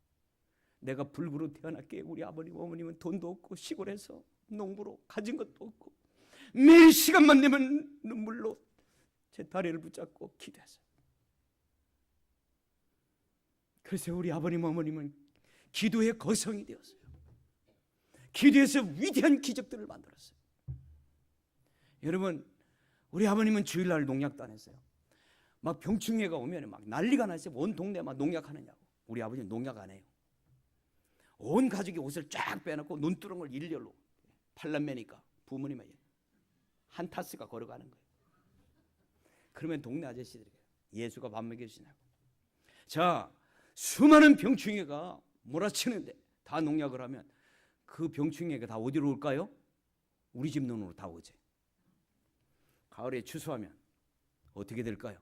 내가 불구로 태어났기에 우리 아버님 어머님은 돈도 없고 시골에서 농부로 가진 것도 없고 매일 시간만 되면 눈물로 제 다리를 붙잡고 기도했어요. 그래서 우리 아버님 어머님은 기도의 거성이 되었어요. 기도에서 위대한 기적들을 만들었어요. 여러분, 우리 아버님은 주일날 농약도 안 했어요. 막 병충해가 오면 막 난리가 났어요. 온 동네 막 농약하느냐고. 우리 아버지는 농약 안 해요. 온 가족이 옷을 쫙 빼놓고 눈두렁을 일렬로, 팔남매니까 부모님이 한 타스가 걸어가는 거예요. 그러면 동네 아저씨들이 예수가 밥 먹여주냐고. 자, 수많은 병충해가 몰아치는데 다 농약을 하면 그 병충해가 다 어디로 올까요? 우리 집 논으로 다 오지. 가을에 추수하면 어떻게 될까요?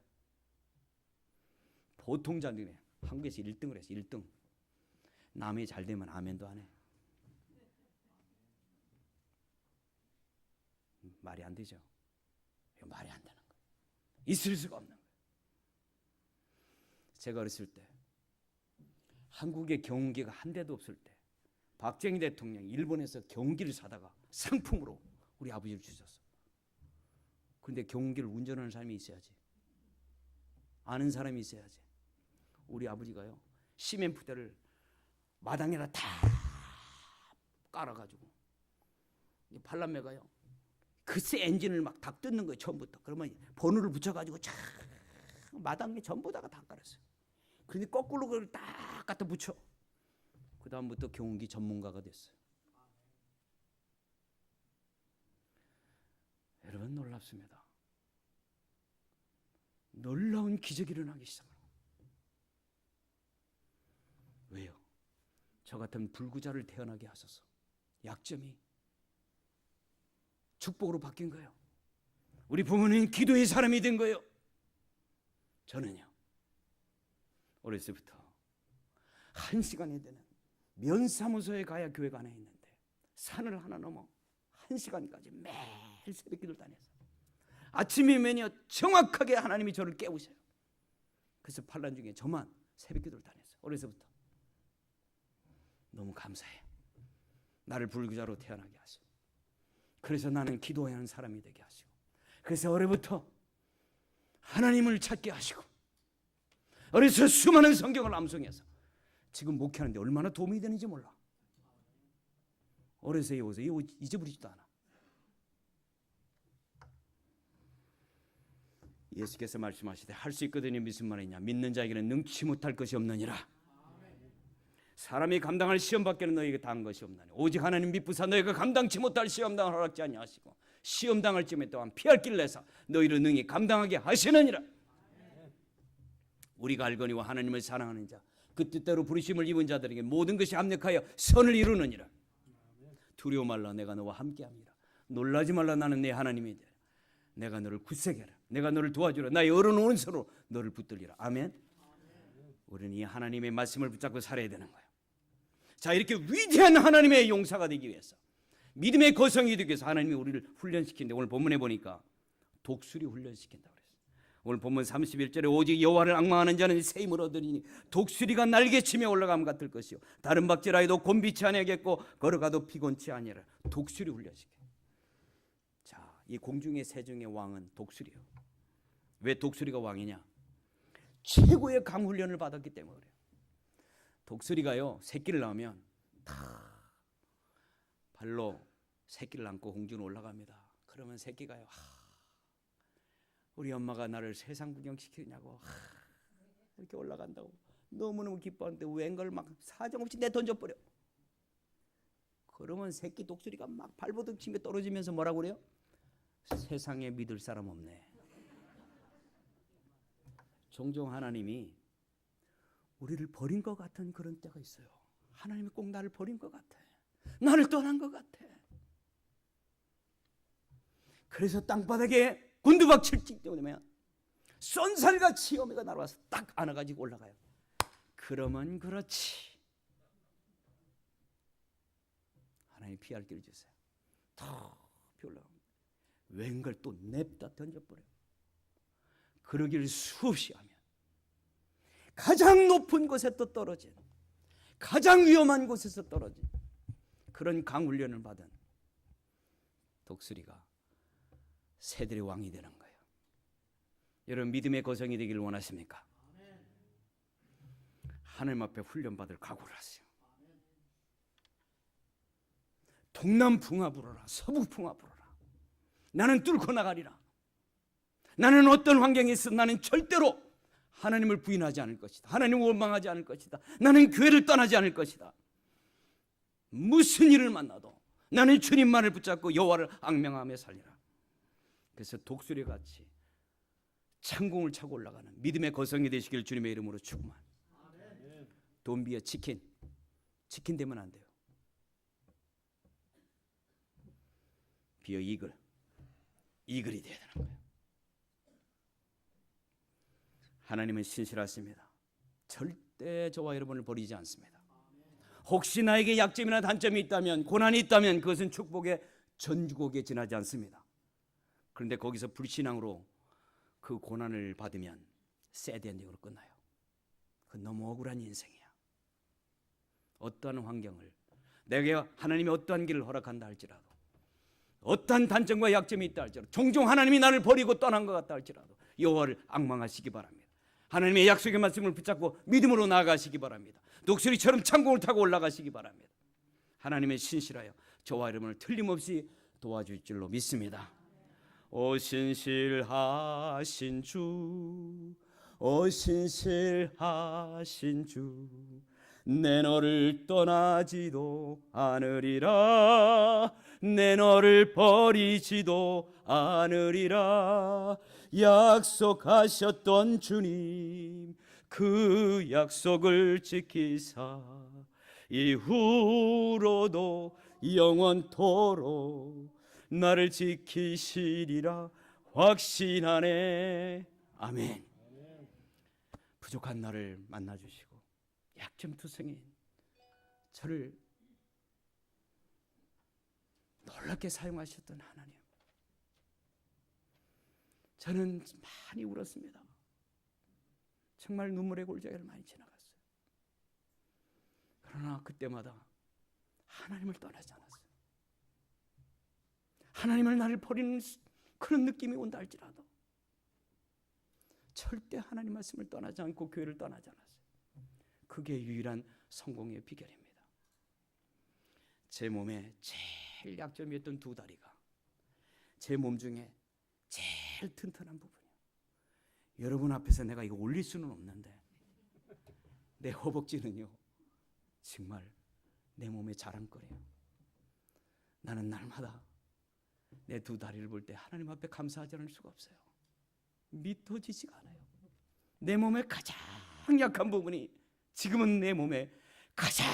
보통 자들이 한국에서 1등을 했어. 1등. 남이 잘 되면 아멘도 안 해. 말이 안 되죠. 이거 말이 안 되는 거예요. 있을 수가 없는 거예요. 제가 어렸을 때 한국에 경운기가 한 대도 없을 때 박정희 대통령이 일본에서 경운기를 사다가 상품으로 우리 아버지를 주셨어. 그런데 경운기를 운전하는 사람이 있어야지. 아는 사람이 있어야지. 우리 아버지가요, 시멘 부대를 마당에다 다 깔아가지고 팔남매가요, 글쎄 엔진을 막 다 뜯는 거예요. 처음부터. 그러면 번호를 붙여가지고 쫙 마당에 전부 다가 다 깔았어요. 근데 거꾸로 그걸 딱 갖다 붙여. 그 다음부터 경운기 전문가가 됐어요. 여러분, 놀랍습니다. 놀라운 기적이 일어나기 시작합니다. 왜요? 저 같은 불구자를 태어나게 하소서. 약점이 축복으로 바뀐 거예요. 우리 부모는 기도의 사람이 된 거예요. 저는요, 어렸을 때부터 1시간이 되는 면사무소에 가야 교회가 하나 있는데 산을 하나 넘어 1시간까지 매일 새벽 기도를 다녔어요. 아침이면요 정확하게 하나님이 저를 깨우셔요. 그래서 반란 중에 저만 새벽 기도를 다녔어요. 어려서부터. 너무 감사해요. 나를 불구자로 태어나게 하시고, 그래서 나는 기도해야 하는 사람이 되게 하시고, 그래서 어려부터 하나님을 찾게 하시고, 어려서 수많은 성경을 암송해서 지금 목회하는데 얼마나 도움이 되는지 몰라. 어려서 이거 잊어버리지도 않아. 예수께서 말씀하시되 할 수 있거든요 무슨 말이냐, 믿는 자에게는 능치 못할 것이 없느니라. 사람이 감당할 시험 밖에는 너희에게 당한 것이 없나니 오직 하나님 믿부사 너희가 감당치 못할 시험 당을 허락지 아니하시고 시험 당할 쯤에 또한 피할 길을 내사 너희를 능히 감당하게 하시느니라. 우리가 알거니와 하나님을 사랑하는 자 그 뜻대로 부르심을 입은 자들에게 모든 것이 합력하여 선을 이루느니라. 두려워 말라, 내가 너와 함께합니다. 놀라지 말라, 나는 내 하나님이 되라. 내가 너를 굳세게 하라. 내가 너를 도와주라. 나의 어른 오른손으로 너를 붙들리라. 아멘. 우리는 이 하나님의 말씀을 붙잡고 살아야 되는 거예요. 자, 이렇게 위대한 하나님의 용사가 되기 위해서, 믿음의 거성이 되기 위해서 하나님이 우리를 훈련시키는데, 오늘 본문에 보니까 독수리 훈련시킨다고 그랬어요. 오늘 본문 31절에 오직 여호와를 앙망하는 자는 새 힘을 얻으리니 독수리가 날개치며 올라감 같을 것이요 다른 박질하여도 곤비치 아니하겠고 걸어가도 피곤치 아니하라. 독수리 훈련시켜. 자, 이 공중의 새 중의 왕은 독수리예요. 왜 독수리가 왕이냐? 최고의 강훈련을 받았기 때문에 그래요. 독수리가요, 새끼를 낳으면 다 발로 새끼를 안고 공중에 올라갑니다. 그러면 새끼가요, 우리 엄마가 나를 세상 구경시키냐고 이렇게 올라간다고 너무너무 기뻐하는데 웬걸 막 사정없이 내던져버려. 그러면 새끼 독수리가 막 발버둥 치며 떨어지면서 뭐라고 그래요? 세상에 믿을 사람 없네. 종종 하나님이 우리를 버린 것 같은 그런 때가 있어요. 하나님이 꼭 나를 버린 것 같아. 나를 떠난 것 같아. 그래서 땅바닥에 곤두박질 때문에 쏜살같이 어미가 날아와서 딱 안아가지고 올라가요. 그러면 그렇지. 하나님 피할 길을 주세요. 더 올라갑니다. 웬걸 또 냅다 던져버려요. 그러기를 수없이 하면 가장 높은 곳에 또 떨어진, 가장 위험한 곳에서 떨어진 그런 강훈련을 받은 독수리가 새들의 왕이 되는 거예요. 여러분, 믿음의 거성이 되기를 원하십니까? 하나님 앞에 훈련받을 각오를 하세요. 동남풍아 불어라, 서북풍아 불어라. 나는 뚫고 나가리라. 나는 어떤 환경에 있어 나는 절대로 하나님을 부인하지 않을 것이다. 하나님을 원망하지 않을 것이다. 나는 교회를 떠나지 않을 것이다. 무슨 일을 만나도 나는 주님만을 붙잡고 여호와를 앙명하며 살리라. 그래서 독수리같이 창공을 차고 올라가는 믿음의 거성이 되시길 주님의 이름으로 축원합니다. Don't be a chicken. 치킨 되면 안 돼요. Be a eagle. 이글이 되어야 되는 거예요. 하나님은 신실하십니다. 절대 저와 여러분을 버리지 않습니다. 혹시 나에게 약점이나 단점이 있다면, 고난이 있다면 그것은 축복의 전주곡에 지나지 않습니다. 그런데 거기서 불신앙으로 그 고난을 받으면 새드 엔딩으로 끝나요. 그건 너무 억울한 인생이야. 어떠한 환경을, 내게 하나님이 어떠한 길을 허락한다 할지라도, 어떠한 단점과 약점이 있다 할지라도, 종종 하나님이 나를 버리고 떠난 것 같다 할지라도 여호와를 앙망하시기 바랍니다. 하나님의 약속의 말씀을 붙잡고 믿음으로 나아가시기 바랍니다. 독수리처럼 창공을 타고 올라가시기 바랍니다. 하나님의 신실하여 저와 여러분을 틀림없이 도와줄 줄로 믿습니다. 오 신실하신 주, 오 신실하신 주, 내 너를 떠나지도 않으리라, 내 너를 버리지도 않으리라. 약속하셨던 주님, 그 약속을 지키사 이후로도 영원토록 나를 지키시리라 확신하네. 아멘. 부족한 나를 만나주시고 약점투성인 저를 놀랍게 사용하셨던 하나님, 저는 많이 울었습니다. 정말 눈물의 골짜기를 많이 지나갔어요. 그러나 그때마다 하나님을 떠나지 않았어요. 하나님을 나를 버리는 그런 느낌이 온다 할지라도 절대 하나님 말씀을 떠나지 않고 교회를 떠나지 않았어요. 그게 유일한 성공의 비결입니다. 제 몸에 제일 약점이었던 두 다리가 제 몸 중에 제일 튼튼한 부분이에요. 여러분 앞에서 내가 이거 올릴 수는 없는데 내 허벅지는요 정말 내 몸의 자랑거리예요. 나는 날마다 내 두 다리를 볼 때 하나님 앞에 감사하지 않을 수가 없어요. 믿어지지가 않아요. 내 몸의 가장 약한 부분이 지금은 내 몸의 가장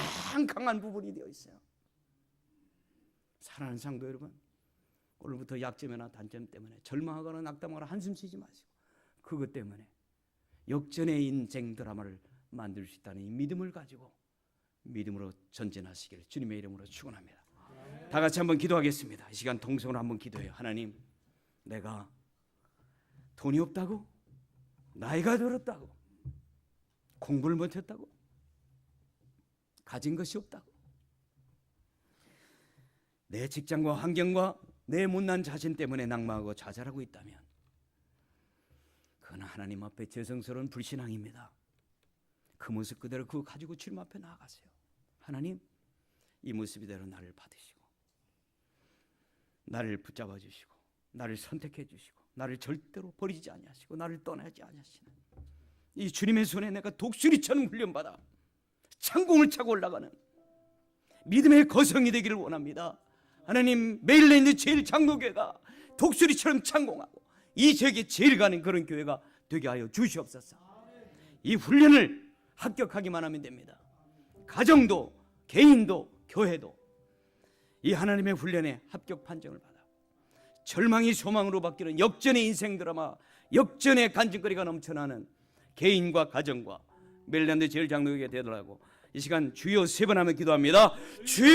강한 부분이 되어 있어요. 사랑하는 성도 여러분, 오늘부터 약점이나 단점 때문에 절망하거나 낙담하거나 한숨 쉬지 마시고 그것 때문에 역전의 인생 드라마를 만들 수 있다는 이 믿음을 가지고 믿음으로 전진하시기를 주님의 이름으로 축원합니다. 다 같이 한번 기도하겠습니다. 이 시간 동성으로 한번 기도해요. 하나님, 내가 돈이 없다고, 나이가 들었다고, 공부를 못했다고, 가진 것이 없다고, 내 직장과 환경과 내 못난 자신 때문에 낙망하고 좌절하고 있다면 그건 하나님 앞에 죄송스러운 불신앙입니다. 그 모습 그대로 그거 가지고 주님 앞에 나아가세요. 하나님, 이 모습 이대로 나를 받으시고 나를 붙잡아 주시고 나를 선택해 주시고 나를 절대로 버리지 아니하시고 나를 떠나지 아니하시는 이 주님의 손에 내가 독수리처럼 훈련받아 창공을 차고 올라가는 믿음의 거성이 되기를 원합니다. 하나님, 메릴랜드 제일 장로교회가 독수리처럼 창공하고 이 지역에 제일 가는 그런 교회가 되게 하여 주시옵소서. 이 훈련을 합격하기만 하면 됩니다. 가정도 개인도 교회도 이 하나님의 훈련에 합격 판정을 받아 절망이 소망으로 바뀌는 역전의 인생 드라마, 역전의 간증거리가 넘쳐나는 개인과 가정과 메릴랜드 제일 장로교회가 되더라고. 이 시간 주여 세 번 하며 기도합니다. 주여.